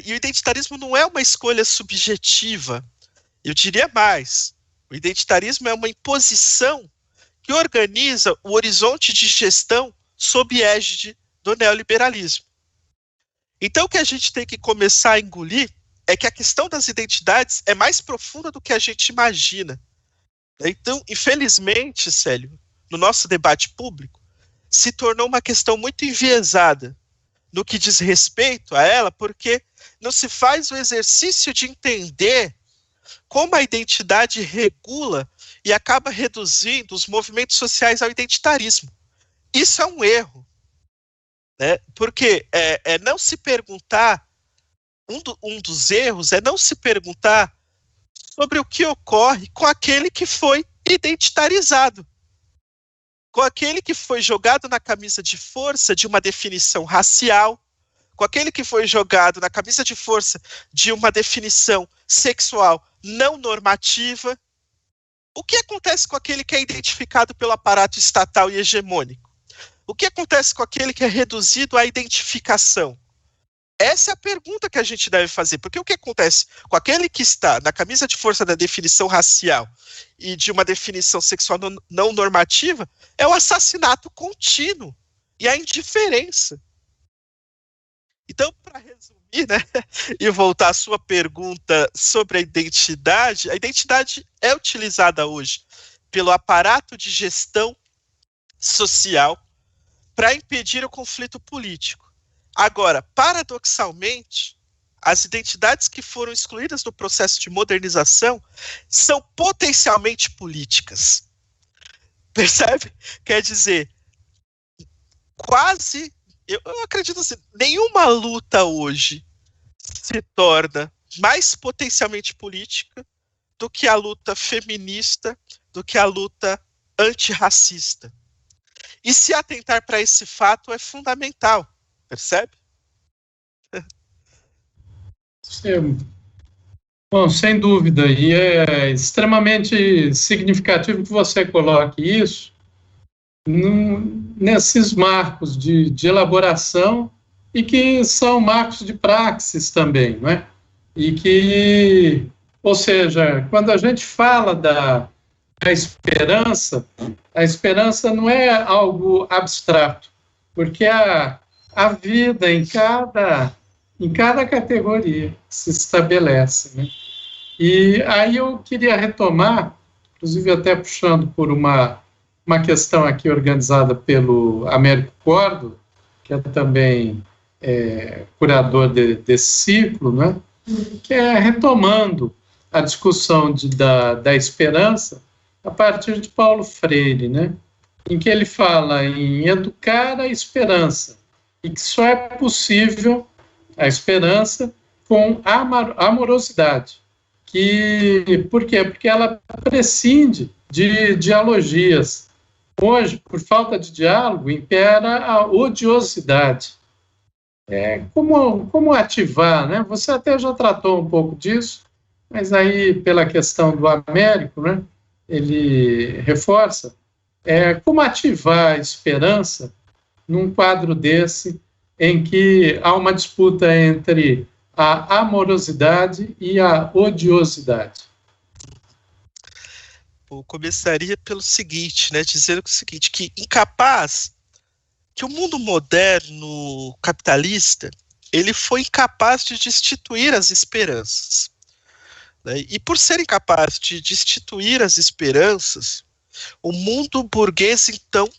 E o identitarismo não é uma escolha subjetiva, eu diria mais, o identitarismo é uma imposição que organiza o horizonte de gestão sob égide do neoliberalismo. Então, o que a gente tem que começar a engolir é que a questão das identidades é mais profunda do que a gente imagina. Então, infelizmente, Célio, no nosso debate público, se tornou uma questão muito enviesada no que diz respeito a ela, porque não se faz o exercício de entender como a identidade regula e acaba reduzindo os movimentos sociais ao identitarismo. Isso é um erro, né? Porque não se perguntar, um dos erros é não se perguntar sobre o que ocorre com aquele que foi identitarizado, com aquele que foi jogado na camisa de força de uma definição racial, com aquele que foi jogado na camisa de força de uma definição sexual não normativa. O que acontece com aquele que é identificado pelo aparato estatal e hegemônico? O que acontece com aquele que é reduzido à identificação? Essa é a pergunta que a gente deve fazer, porque o que acontece com aquele que está na camisa de força da definição racial e de uma definição sexual não normativa é o assassinato contínuo e a indiferença. Então, para resumir, né, e voltar à sua pergunta sobre a identidade é utilizada hoje pelo aparato de gestão social para impedir o conflito político. Agora, paradoxalmente, as identidades que foram excluídas do processo de modernização são potencialmente políticas. Percebe? Quer dizer, quase, eu acredito assim, nenhuma luta hoje se torna mais potencialmente política do que a luta feminista, do que a luta antirracista. E se atentar para esse fato é fundamental. Percebe? Sim. Bom, sem dúvida, e é extremamente significativo que você coloque isso nesses marcos de elaboração e que são marcos de praxis também, não é? E que, ou seja, quando a gente fala da esperança, a esperança não é algo abstrato, porque a vida em cada categoria se estabelece, né? E aí eu queria retomar, inclusive até puxando por uma questão aqui organizada pelo Américo Cordo, que é também curador desse ciclo, né? Que é retomando a discussão da esperança a partir de Paulo Freire, né? Em que ele fala em educar a esperança, e que só é possível a esperança com amorosidade. Por quê? Porque ela prescinde de dialogias. Hoje, por falta de diálogo, impera a odiosidade. Como ativar, né? Você até já tratou um pouco disso, mas aí, pela questão do Américo, né, ele reforça como ativar a esperança num quadro desse, em que há uma disputa entre a amorosidade e a odiosidade. Eu começaria pelo seguinte, né, dizendo o seguinte, que que o mundo moderno capitalista, ele foi incapaz de destituir as esperanças, né? E por ser incapaz de destituir as esperanças, o mundo burguês, então,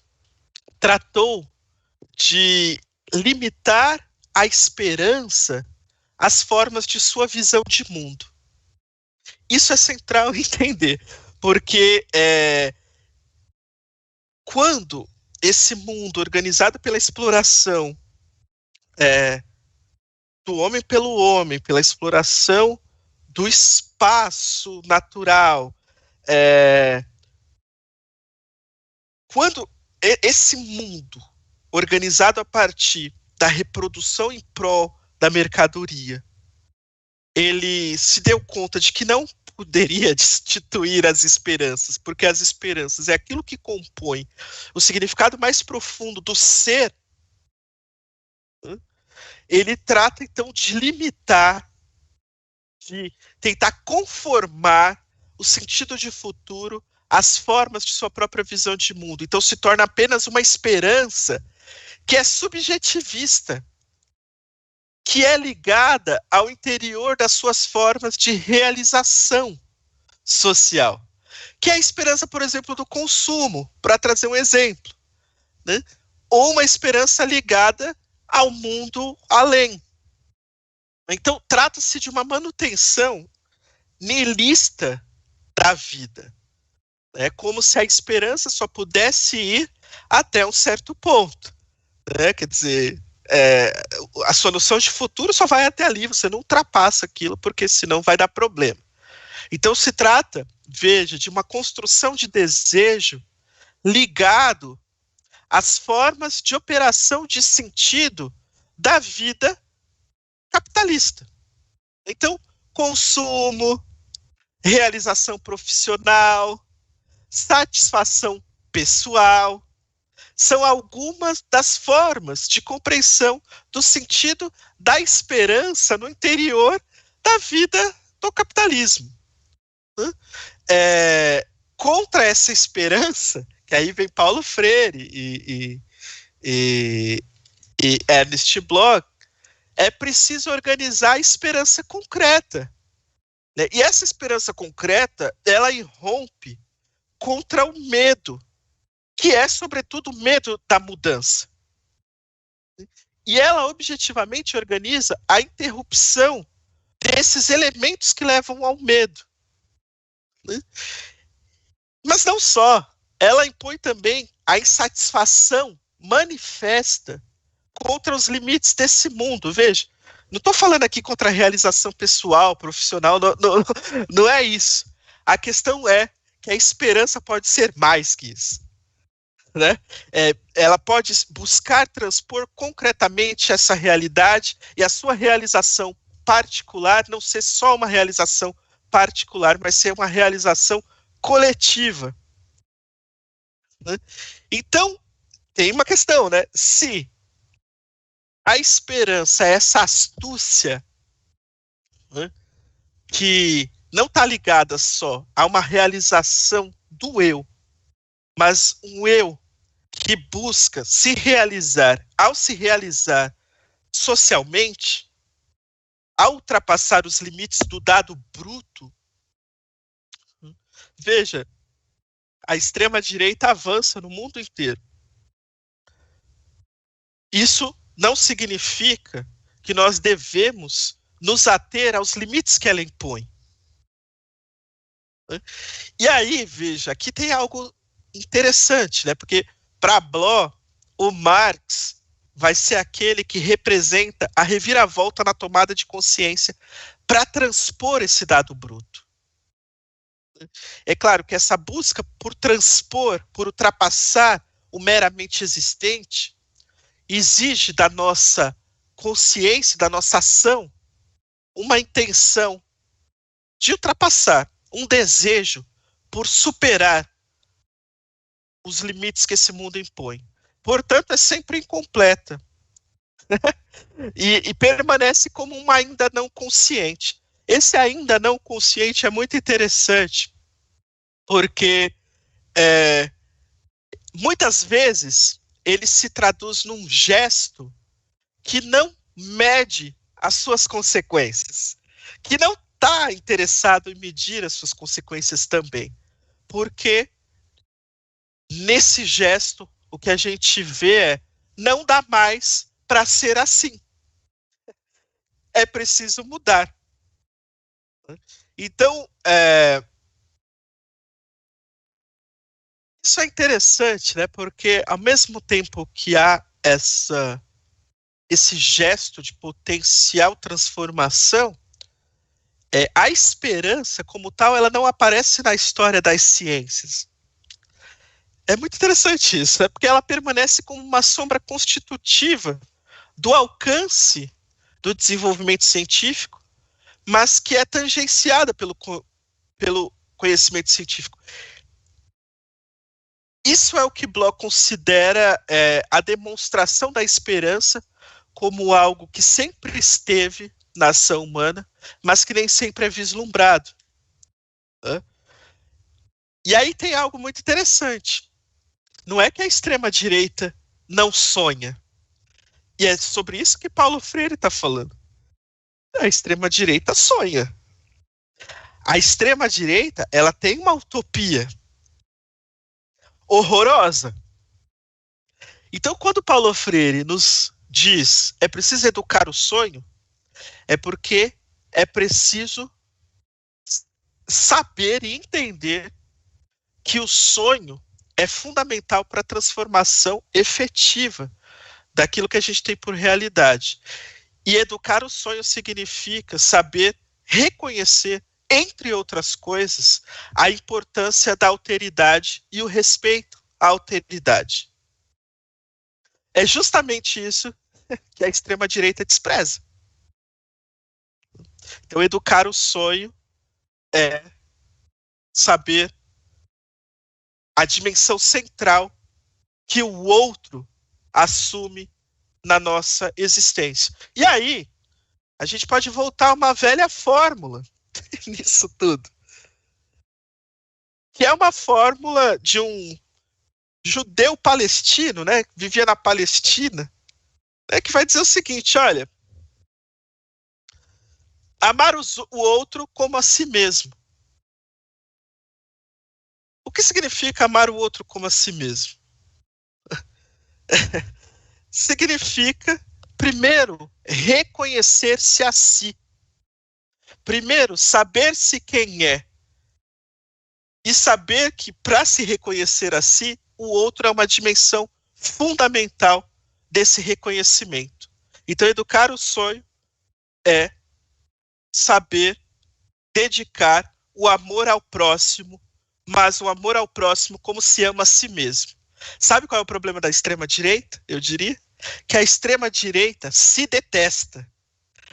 tratou de limitar a esperança às formas de sua visão de mundo. Isso é central entender, porque quando esse mundo organizado pela exploração do homem pelo homem, pela exploração do espaço natural, quando esse mundo organizado a partir da reprodução em prol da mercadoria, ele se deu conta de que não poderia destituir as esperanças, porque as esperanças é aquilo que compõe o significado mais profundo do ser. Ele trata, então, de limitar, de tentar conformar o sentido de futuro às formas de sua própria visão de mundo. Então, se torna apenas uma esperança que é subjetivista, que é ligada ao interior das suas formas de realização social, que é a esperança, por exemplo, do consumo, para trazer um exemplo, né? Ou uma esperança ligada ao mundo além. Então, trata-se de uma manutenção nihilista da vida. É como se a esperança só pudesse ir até um certo ponto, né? Quer dizer, a sua noção de futuro só vai até ali, você não ultrapassa aquilo, porque senão vai dar problema. Então se trata, veja, de uma construção de desejo ligado às formas de operação de sentido da vida capitalista. Então, consumo, realização profissional, satisfação pessoal, são algumas das formas de compreensão do sentido da esperança no interior da vida do capitalismo. Contra essa esperança, que aí vem Paulo Freire e Ernest Bloch, é preciso organizar a esperança concreta, né? E essa esperança concreta, ela irrompe contra o medo, que é, sobretudo, o medo da mudança. E ela objetivamente organiza a interrupção desses elementos que levam ao medo. Mas não só, ela impõe também a insatisfação manifesta contra os limites desse mundo. Veja, não estou falando aqui contra a realização pessoal, profissional, não é isso. A questão é que a esperança pode ser mais que isso. Né? Ela pode buscar transpor concretamente essa realidade e a sua realização particular não ser só uma realização particular, mas ser uma realização coletiva. Né? Então, tem uma questão, né? Se a esperança é essa astúcia, né, que não está ligada só a uma realização do eu, mas um eu que busca se realizar, ao se realizar socialmente, ao ultrapassar os limites do dado bruto. Veja, a extrema-direita avança no mundo inteiro. Isso não significa que nós devemos nos ater aos limites que ela impõe. E aí, veja, aqui tem algo interessante, né? Porque para Bloch, o Marx vai ser aquele que representa a reviravolta na tomada de consciência para transpor esse dado bruto. É claro que essa busca por transpor, por ultrapassar o meramente existente, exige da nossa consciência, da nossa ação, uma intenção de ultrapassar, um desejo por superar os limites que esse mundo impõe. Portanto, é sempre incompleta. e permanece como um ainda não consciente. Esse ainda não consciente é muito interessante, porque muitas vezes ele se traduz num gesto que não mede as suas consequências, que não está interessado em medir as suas consequências também, porque nesse gesto o que a gente vê é: não dá mais para ser assim, é preciso mudar. Então, isso é interessante, né? Porque ao mesmo tempo que há esse gesto de potencial transformação, a esperança como tal, ela não aparece na história das ciências. É muito interessante isso, né? Porque ela permanece como uma sombra constitutiva do alcance do desenvolvimento científico, mas que é tangenciada pelo conhecimento científico. Isso é o que Bloch considera a demonstração da esperança como algo que sempre esteve na ação humana, mas que nem sempre é vislumbrado. E aí tem algo muito interessante. Não é que a extrema-direita não sonha. E é sobre isso que Paulo Freire está falando. A extrema-direita sonha. A extrema-direita, ela tem uma utopia horrorosa. Então, quando Paulo Freire nos diz é preciso educar o sonho, é porque é preciso saber e entender que o sonho é fundamental para a transformação efetiva daquilo que a gente tem por realidade. E educar o sonho significa saber reconhecer, entre outras coisas, a importância da alteridade e o respeito à alteridade. É justamente isso que a extrema-direita despreza. Então, educar o sonho é saber a dimensão central que o outro assume na nossa existência. E aí, a gente pode voltar a uma velha fórmula nisso tudo, que é uma fórmula de um judeu palestino, né, que vivia na Palestina, né, que vai dizer o seguinte: olha, amar o outro como a si mesmo. O que significa amar o outro como a si mesmo? Significa, primeiro, reconhecer-se a si. Primeiro, saber-se quem é. E saber que, para se reconhecer a si, o outro é uma dimensão fundamental desse reconhecimento. Então, educar o sonho é saber dedicar o amor ao próximo, mas o amor ao próximo como se ama a si mesmo. Sabe qual é o problema da extrema-direita? Eu diria que a extrema-direita se detesta,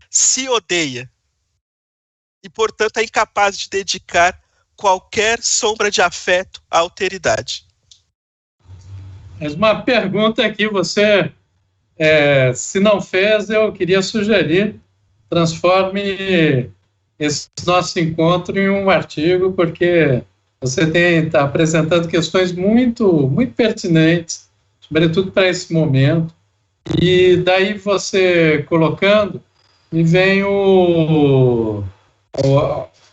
se odeia, e, portanto, é incapaz de dedicar qualquer sombra de afeto à alteridade. Mas uma pergunta aqui, você, se não fez, eu queria sugerir, transforme esse nosso encontro em um artigo, porque você está apresentando questões muito, muito pertinentes, sobretudo para esse momento. E daí você colocando, me vem o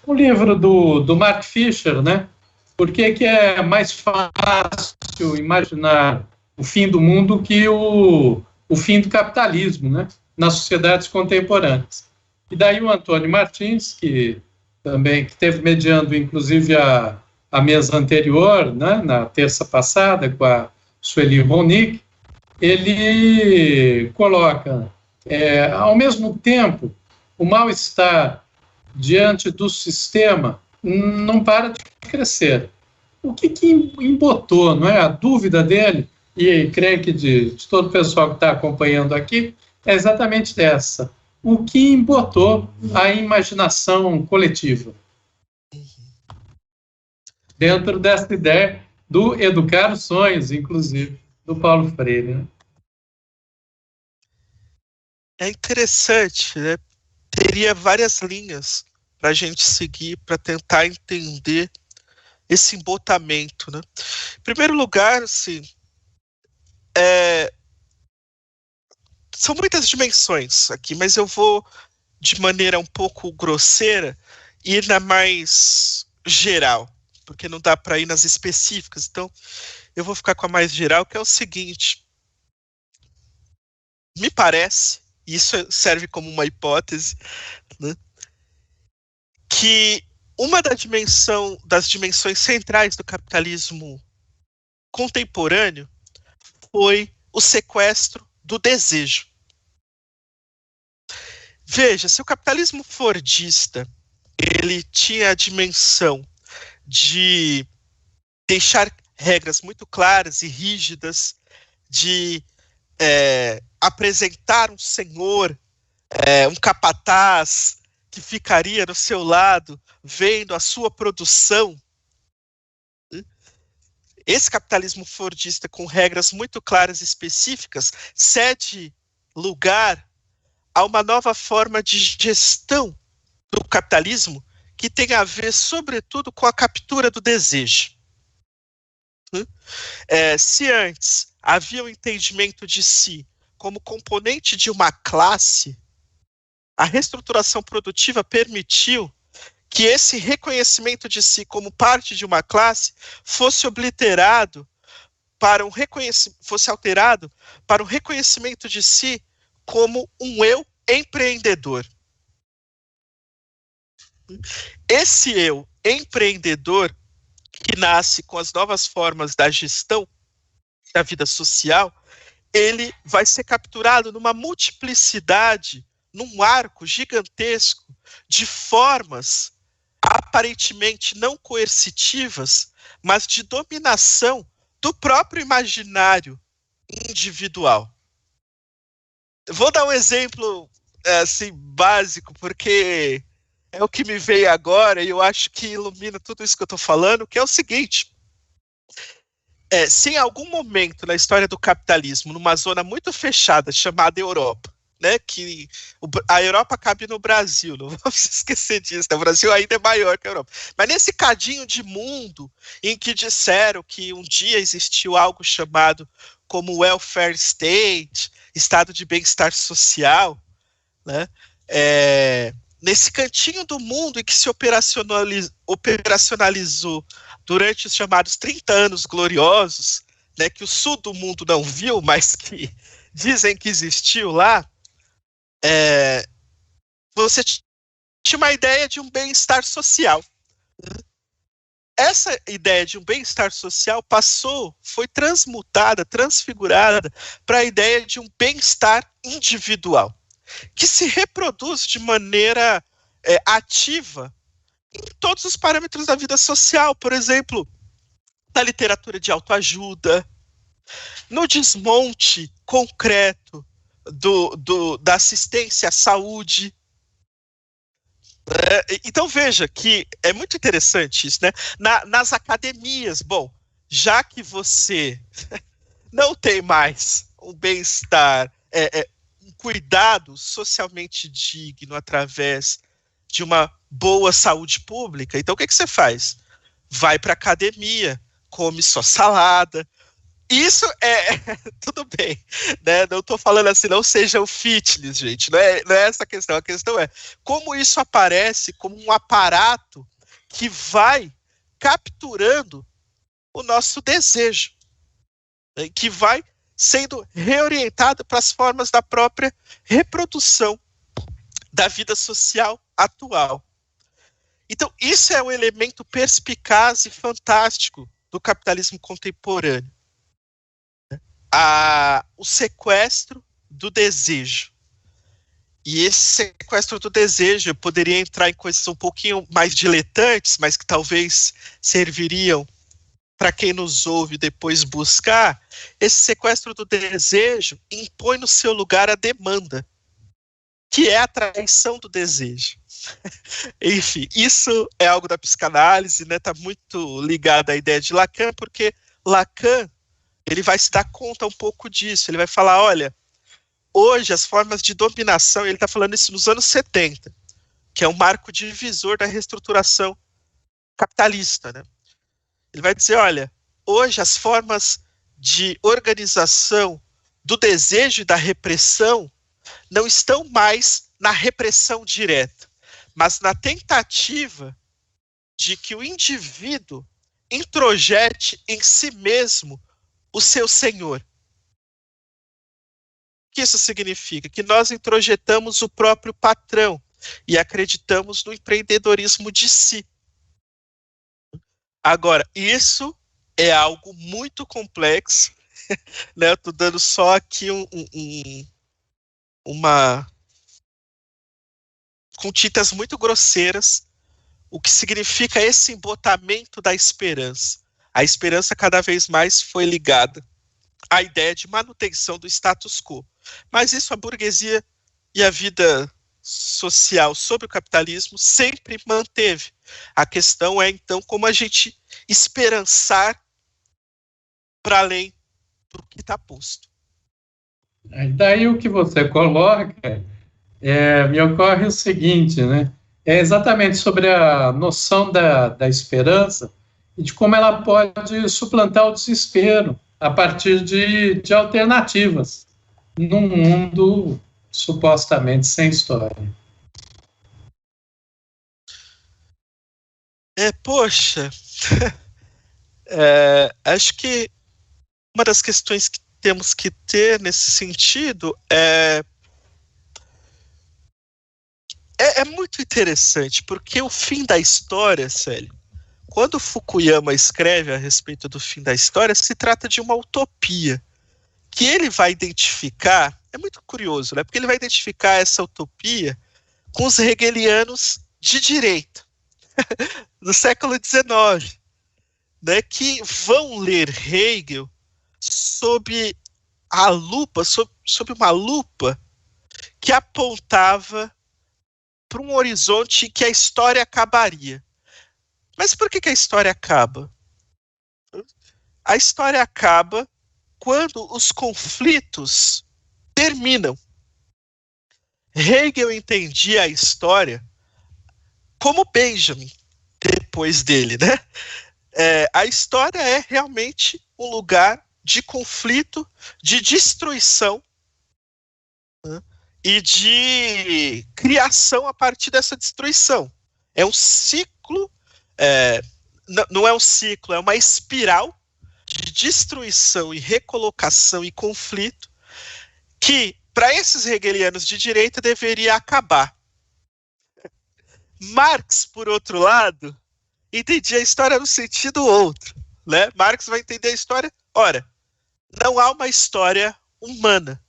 livro do Mark Fisher, né? Por que é mais fácil imaginar o fim do mundo que o fim do capitalismo, né? Nas sociedades contemporâneas. E daí o Antônio Martins, que esteve mediando, inclusive, a mesa anterior, né? Na terça passada, com a Sueli Ronick, ele coloca, ao mesmo tempo, o mal-estar diante do sistema não para de crescer. O que embotou, não é? A dúvida dele, e creio que de todo o pessoal que está acompanhando aqui, é exatamente essa. O que embotou a imaginação coletiva? Dentro dessa ideia do educar os sonhos, inclusive, do Paulo Freire, né? É interessante, né? Teria várias linhas para a gente seguir para tentar entender esse embotamento, né? Em primeiro lugar, assim, são muitas dimensões aqui, mas eu vou, de maneira um pouco grosseira, ir na mais geral, porque não dá para ir nas específicas. Então, eu vou ficar com a mais geral, que é o seguinte: me parece, isso serve como uma hipótese, né, que uma das dimensões centrais do capitalismo contemporâneo foi o sequestro do desejo. Veja, se o capitalismo fordista ele tinha a dimensão de deixar regras muito claras e rígidas, de apresentar um senhor, um capataz que ficaria do seu lado vendo a sua produção. Esse capitalismo fordista com regras muito claras e específicas cede lugar a uma nova forma de gestão do capitalismo que tem a ver, sobretudo, com a captura do desejo. Se antes havia um entendimento de si como componente de uma classe, a reestruturação produtiva permitiu que esse reconhecimento de si como parte de uma classe fosse obliterado para fosse alterado para um reconhecimento de si como um eu empreendedor. Esse eu empreendedor, que nasce com as novas formas da gestão da vida social, ele vai ser capturado numa multiplicidade, num arco gigantesco de formas aparentemente não coercitivas, mas de dominação do próprio imaginário individual. Vou dar um exemplo assim, básico, porque é o que me veio agora e eu acho que ilumina tudo isso que eu estou falando, que é o seguinte: se em algum momento na história do capitalismo, numa zona muito fechada chamada Europa, né, que a Europa cabe no Brasil, não vamos esquecer disso, né? O Brasil ainda é maior que a Europa, mas nesse cadinho de mundo em que disseram que um dia existiu algo chamado como welfare state, estado de bem-estar social, né, nesse cantinho do mundo em que se operacionalizou durante os chamados 30 anos gloriosos, né, que o sul do mundo não viu, mas que dizem que existiu lá, você tinha uma ideia de um bem-estar social. Essa ideia de um bem-estar social foi transmutada, transfigurada para a ideia de um bem-estar individual, que se reproduz de maneira ativa em todos os parâmetros da vida social, por exemplo, na literatura de autoajuda, no desmonte concreto da assistência à saúde. Então veja que é muito interessante isso, né? Nas academias, bom, já que você não tem mais um bem-estar, um cuidado socialmente digno através de uma boa saúde pública, então o que você faz? Vai para academia, come só salada. Isso tudo bem, né? Não estou falando assim, não seja o fitness, gente, não é essa a questão é como isso aparece como um aparato que vai capturando o nosso desejo, né? Que vai sendo reorientado para as formas da própria reprodução da vida social atual. Então, isso é um elemento perspicaz e fantástico do capitalismo contemporâneo. O sequestro do desejo. E esse sequestro do desejo poderia entrar em coisas um pouquinho mais diletantes, mas que talvez serviriam para quem nos ouve depois buscar. Esse sequestro do desejo impõe no seu lugar a demanda, que é a traição do desejo. Enfim, isso é algo da psicanálise, né? Tá muito ligado à ideia de Lacan, porque Lacan ele vai se dar conta um pouco disso. Ele vai falar, olha, hoje as formas de dominação, ele está falando isso nos anos 70, que é um marco divisor da reestruturação capitalista, né? Ele vai dizer, olha, hoje as formas de organização do desejo e da repressão não estão mais na repressão direta, mas na tentativa de que o indivíduo introjete em si mesmo o seu senhor. O que isso significa? Que nós introjetamos o próprio patrão e acreditamos no empreendedorismo de si. Agora, isso é algo muito complexo, né? Eu estou dando só aqui com tintas muito grosseiras, o que significa esse embotamento da esperança. A esperança cada vez mais foi ligada à ideia de manutenção do status quo. Mas isso a burguesia e a vida social sobre o capitalismo sempre manteve. A questão é, então, como a gente esperançar para além do que está posto. Daí o que você coloca, me ocorre o seguinte, né? É exatamente sobre a noção da esperança e de como ela pode suplantar o desespero a partir de alternativas num mundo supostamente sem história. Poxa, acho que uma das questões que temos que ter nesse sentido é muito interessante, porque o fim da história, Célio, quando Fukuyama escreve a respeito do fim da história, se trata de uma utopia, que ele vai identificar, é muito curioso, né? Porque ele vai identificar essa utopia com os hegelianos de direita, do século XIX, né? Que vão ler Hegel sob a lupa, sob uma lupa que apontava para um horizonte que a história acabaria. Mas por que a história acaba? A história acaba quando os conflitos terminam. Hegel entendia a história como Benjamin, depois dele, né? A história é realmente um lugar de conflito, de destruição, né? E de criação a partir dessa destruição. É um ciclo, não é um ciclo, é uma espiral de destruição e recolocação e conflito que, para esses hegelianos de direita, deveria acabar. Marx, por outro lado, entendia a história no sentido outro, né? Marx vai entender a história, ora, não há uma história humana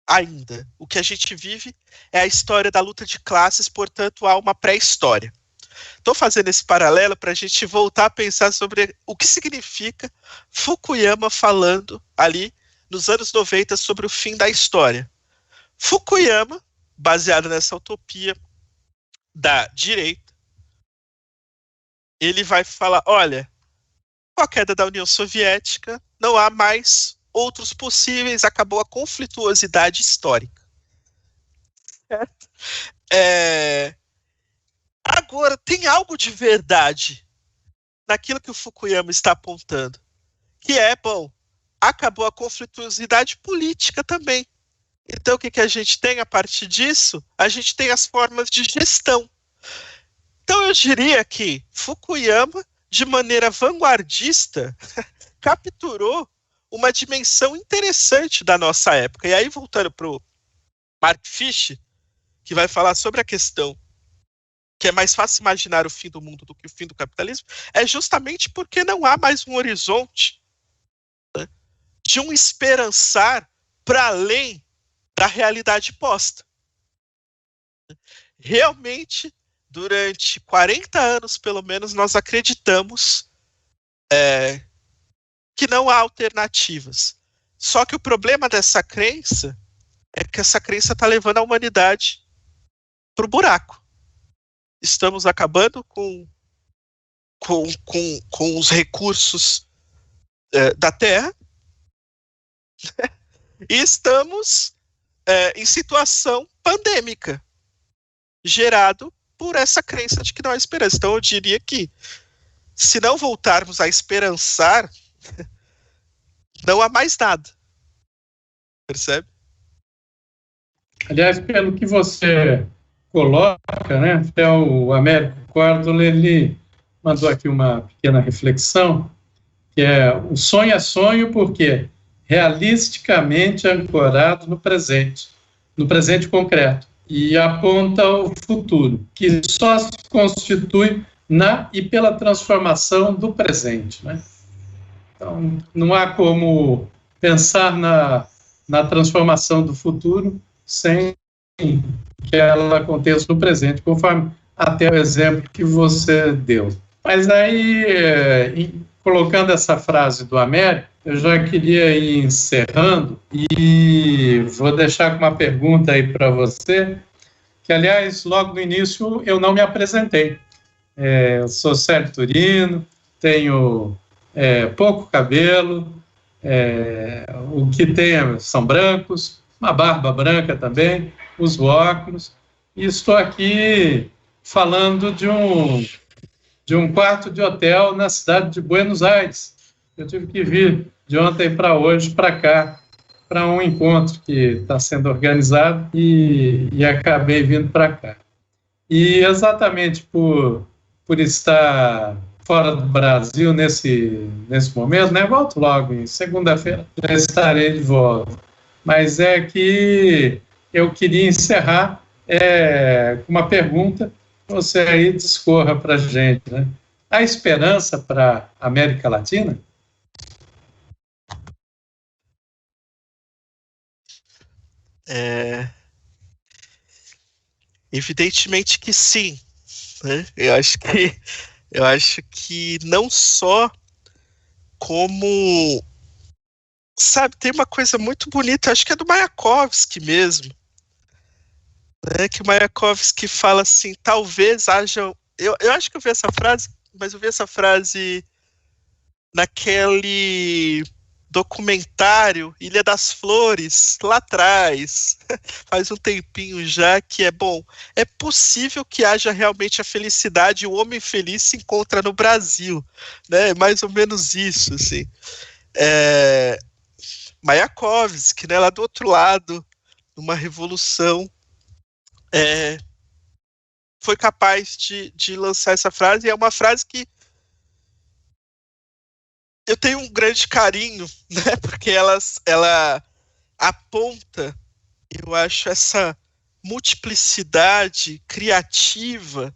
ainda. O que a gente vive é a história da luta de classes, portanto, há uma pré-história. Estou fazendo esse paralelo para a gente voltar a pensar sobre o que significa Fukuyama falando ali nos anos 90 sobre o fim da história. Fukuyama, baseado nessa utopia da direita, ele vai falar, olha, com a queda da União Soviética, não há mais outros possíveis, acabou a conflituosidade histórica. Certo? Agora, tem algo de verdade naquilo que o Fukuyama está apontando, que acabou a conflituosidade política também. Então, o que a gente tem a partir disso? A gente tem as formas de gestão. Então, eu diria que Fukuyama, de maneira vanguardista, capturou uma dimensão interessante da nossa época. E aí, voltando para o Mark Fisher, que vai falar sobre a questão que é mais fácil imaginar o fim do mundo do que o fim do capitalismo, é justamente porque não há mais um horizonte, né, de um esperançar para além da realidade posta. Realmente, durante 40 anos, pelo menos, nós acreditamos que não há alternativas. Só que o problema dessa crença é que essa crença está levando a humanidade para o buraco. Estamos acabando com os recursos da Terra e estamos em situação pandêmica, gerado por essa crença de que não há esperança. Então eu diria que, se não voltarmos a esperançar, não há mais nada. Percebe? Aliás, pelo que você coloca, né, até o Américo Córdoba, ele mandou aqui uma pequena reflexão, que o sonho é sonho porque realisticamente ancorado no presente concreto, e aponta o futuro, que só se constitui na e pela transformação do presente, né? Então, não há como pensar na transformação do futuro sem que ela aconteça no presente, conforme até o exemplo que você deu. Mas aí, colocando essa frase do Américo, eu já queria ir encerrando e vou deixar com uma pergunta aí para você, que, aliás, logo no início eu não me apresentei. Eu sou Sérgio Turino, tenho pouco cabelo, o que tem são brancos, uma barba branca também, uso óculos, e estou aqui falando de um quarto de hotel na cidade de Buenos Aires. Eu tive que vir de ontem para hoje para cá, para um encontro que está sendo organizado, e acabei vindo para cá. E exatamente por estar fora do Brasil nesse momento, né? Volto logo, em segunda-feira já estarei de volta. Mas é que eu queria encerrar com uma pergunta, você aí discorra para a gente, né? Há esperança para a América Latina? Evidentemente que sim, né? Eu acho que não só como, sabe, tem uma coisa muito bonita, acho que é do Mayakovsky mesmo, né? Que o Mayakovsky fala assim, talvez haja, eu acho que eu vi essa frase, mas eu vi essa frase naquele documentário Ilha das Flores, lá atrás, faz um tempinho já, que é possível que haja realmente a felicidade, o homem feliz se encontra no Brasil, né? Mais ou menos isso, assim. Mayakovsky, né, lá do outro lado, numa revolução, foi capaz de lançar essa frase, e é uma frase que eu tenho um grande carinho, né, porque ela aponta, eu acho, essa multiplicidade criativa,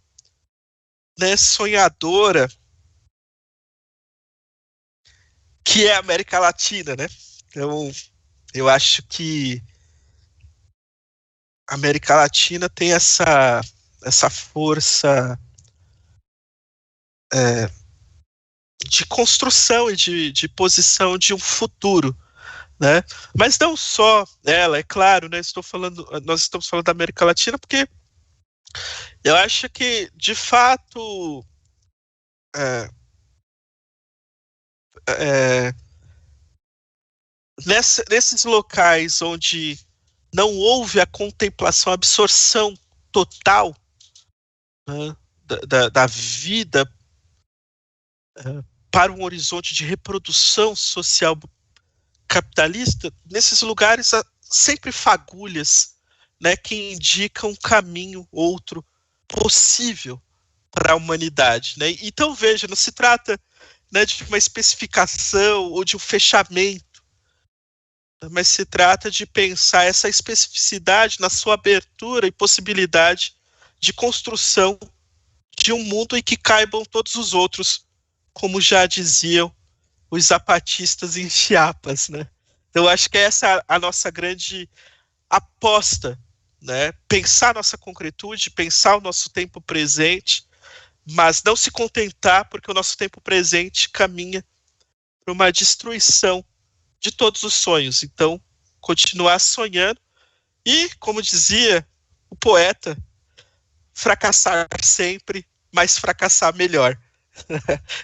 né, sonhadora, que é a América Latina, né? Então, eu acho que a América Latina tem essa força de construção e de posição de um futuro, né? Mas não só ela, é claro, né? Nós estamos falando da América Latina porque eu acho que, de fato, nesses locais onde não houve a contemplação, a absorção total, né, da vida para um horizonte de reprodução social capitalista, nesses lugares há sempre fagulhas, né, que indicam um caminho outro possível para a humanidade, né? Então veja, não se trata, né, de uma especificação ou de um fechamento, mas se trata de pensar essa especificidade na sua abertura e possibilidade de construção de um mundo em que caibam todos os outros, como já diziam os zapatistas em Chiapas, né? Então acho que essa é a nossa grande aposta, né? Pensar nossa concretude, pensar o nosso tempo presente, mas não se contentar porque o nosso tempo presente caminha para uma destruição de todos os sonhos. Então, continuar sonhando e, como dizia o poeta, fracassar sempre, mas fracassar melhor.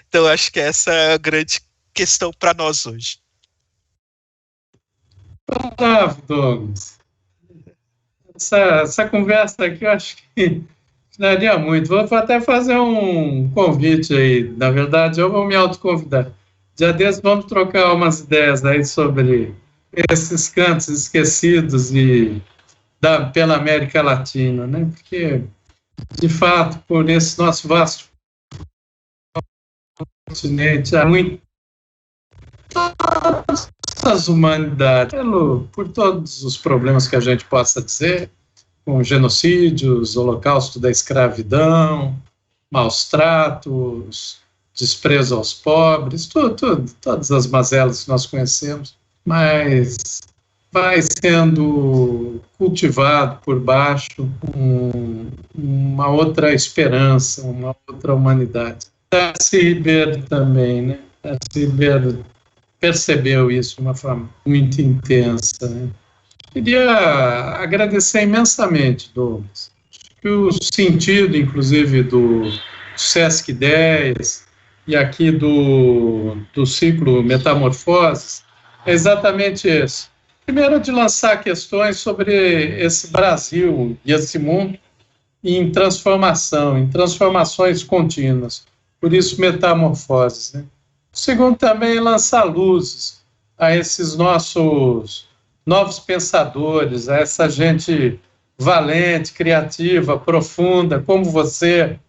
Então, acho que essa é a grande questão para nós hoje. Bravo, Douglas. Essa conversa aqui eu acho que daria muito. Vou até fazer um convite aí. Na verdade, eu vou me autoconvidar. Dia desses vamos trocar umas ideias aí sobre esses cantos esquecidos pela América Latina, né? Porque, de fato, por esse nosso vasto continente, há muitas humanidades, por todos os problemas que a gente possa dizer, com genocídios, holocausto da escravidão, maus tratos, desprezo aos pobres, todas as mazelas que nós conhecemos, mas vai sendo cultivado por baixo uma outra esperança, uma outra humanidade. Darcy Ribeiro também, né? Darcy Ribeiro percebeu isso de uma forma muito intensa, né? Queria agradecer imensamente, Douglas. Acho que o sentido, inclusive, do Sesc Ideias e aqui do ciclo Metamorfoses é exatamente esse. Primeiro, de lançar questões sobre esse Brasil e esse mundo em transformação, em transformações contínuas. Por isso, metamorfoses, né? Segundo, também lançar luzes a esses nossos novos pensadores, a essa gente valente, criativa, profunda, como você,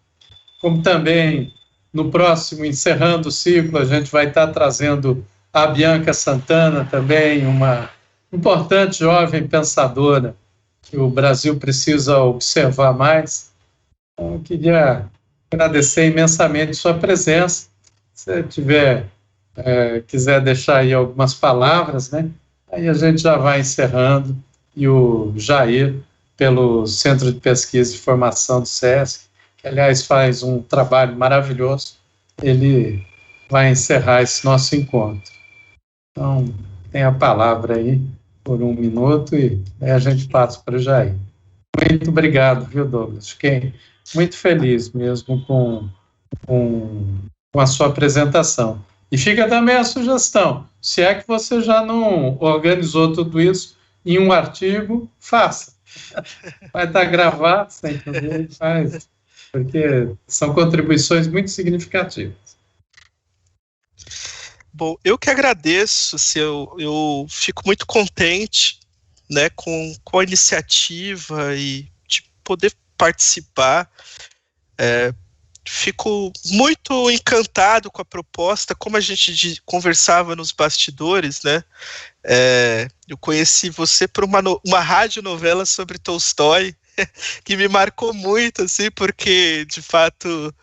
como também no próximo, encerrando o ciclo, a gente vai estar trazendo a Bianca Santana também, uma importante jovem pensadora que o Brasil precisa observar mais. Então, eu queria agradecer imensamente sua presença. Se tiver, quiser deixar aí algumas palavras, né? Aí a gente já vai encerrando, e o Jair, pelo Centro de Pesquisa e Formação do SESC, que, aliás, faz um trabalho maravilhoso, ele vai encerrar esse nosso encontro. Então, tem a palavra aí por 1 minuto e aí a gente passa para o Jair. Muito obrigado, viu, Douglas? Fiquei muito feliz mesmo com a sua apresentação. E fica também a sugestão, se é que você já não organizou tudo isso em um artigo, faça. Vai estar gravado, sem problema, faz, porque são contribuições muito significativas. Bom, eu que agradeço, assim, eu fico muito contente, né, com a iniciativa e de poder participar. Fico muito encantado com a proposta, como a gente conversava nos bastidores, né? Eu conheci você por uma radionovela sobre Tolstói, que me marcou muito, assim, porque, de fato,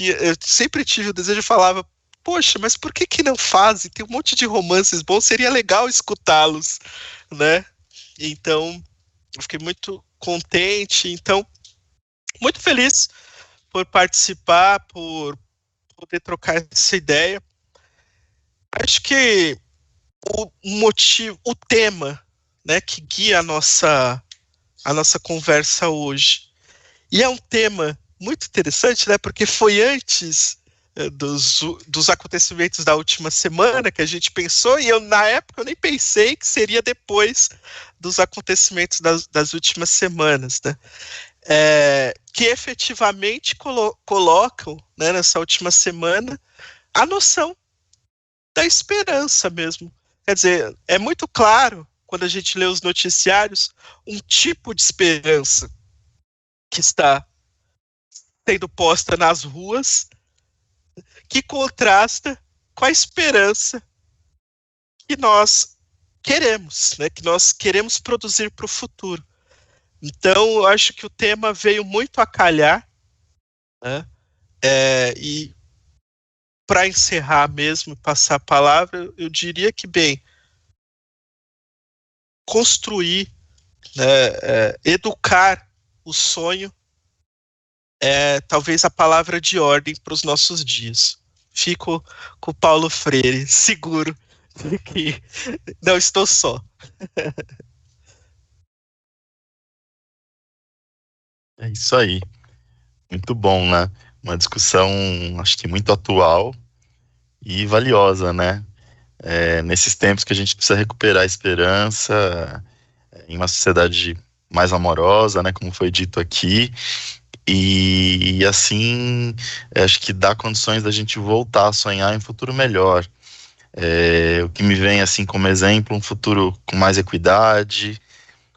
eu sempre tive o desejo, falava, poxa, mas por que não fazem? Tem um monte de romances bons, seria legal escutá-los, né? Então, eu fiquei muito contente, então, muito feliz por participar, por poder trocar essa ideia. Acho que o motivo, o tema, né, que guia a nossa conversa hoje, e é um tema muito interessante, né, porque foi antes dos acontecimentos da última semana que a gente pensou, e na época eu nem pensei que seria depois dos acontecimentos das últimas semanas, né? Que efetivamente colocam, né, nessa última semana a noção da esperança mesmo. Quer dizer, é muito claro, quando a gente lê os noticiários, um tipo de esperança que está sendo posta nas ruas, que contrasta com a esperança que nós queremos, né, que nós queremos produzir para o futuro. Então, eu acho que o tema veio muito a calhar, né? E para encerrar mesmo, passar a palavra, eu diria que, bem, construir, né, educar o sonho é talvez a palavra de ordem para os nossos dias. Fico com o Paulo Freire, seguro de que não estou só. É isso aí. Muito bom, né? Uma discussão, acho que muito atual e valiosa, né? Nesses tempos que a gente precisa recuperar a esperança em uma sociedade mais amorosa, né? Como foi dito aqui. E assim, acho que dá condições da gente voltar a sonhar em um futuro melhor. O que me vem assim como exemplo, um futuro com mais equidade,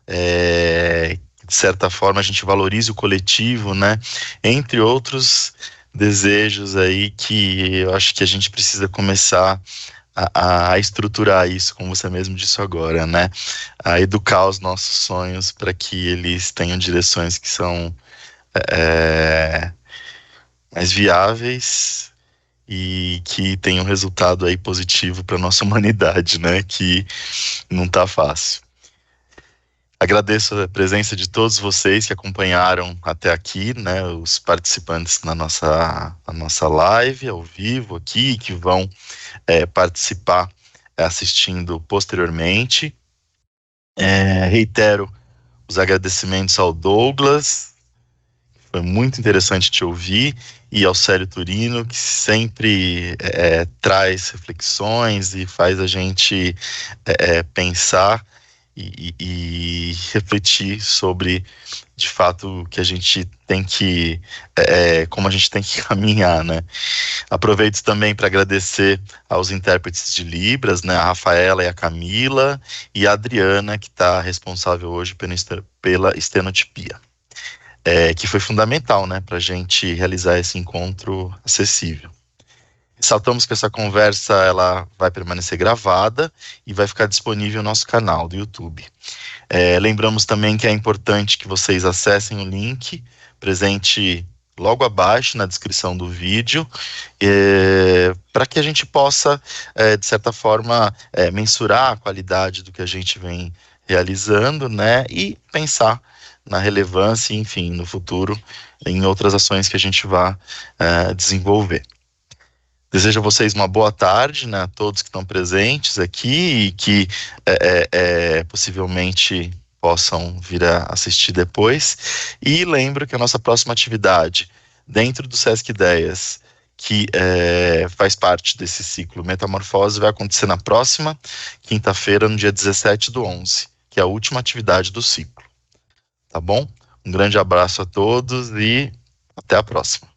de certa forma a gente valorize o coletivo, né? Entre outros desejos aí que eu acho que a gente precisa começar a estruturar isso, como você mesmo disse agora, né? A educar os nossos sonhos para que eles tenham direções que são mais viáveis e que tenham resultado aí positivo para nossa humanidade, né? Que não tá fácil. Agradeço a presença de todos vocês que acompanharam até aqui, né, os participantes na nossa live ao vivo aqui, que vão participar assistindo posteriormente. Reitero os agradecimentos ao Douglas, foi muito interessante te ouvir, e ao Célio Turino, que sempre traz reflexões e faz a gente pensar e refletir sobre, de fato, que a gente tem que, como a gente tem que caminhar, né? Aproveito também para agradecer aos intérpretes de Libras, né? A Rafaela e a Camila, e a Adriana, que está responsável hoje pela estenotipia, que foi fundamental, né, para a gente realizar esse encontro acessível. Ressaltamos que essa conversa ela vai permanecer gravada e vai ficar disponível no nosso canal do YouTube. Lembramos também que é importante que vocês acessem o link presente logo abaixo na descrição do vídeo, para que a gente possa, de certa forma, mensurar a qualidade do que a gente vem realizando, né, e pensar na relevância, enfim, no futuro, em outras ações que a gente vai desenvolver. Desejo a vocês uma boa tarde, né, a todos que estão presentes aqui e que possivelmente possam vir a assistir depois. E lembro que a nossa próxima atividade, dentro do Sesc Ideias, que faz parte desse ciclo Metamorfose, vai acontecer na próxima quinta-feira, no dia 17/11, que é a última atividade do ciclo. Tá bom? Um grande abraço a todos e até a próxima.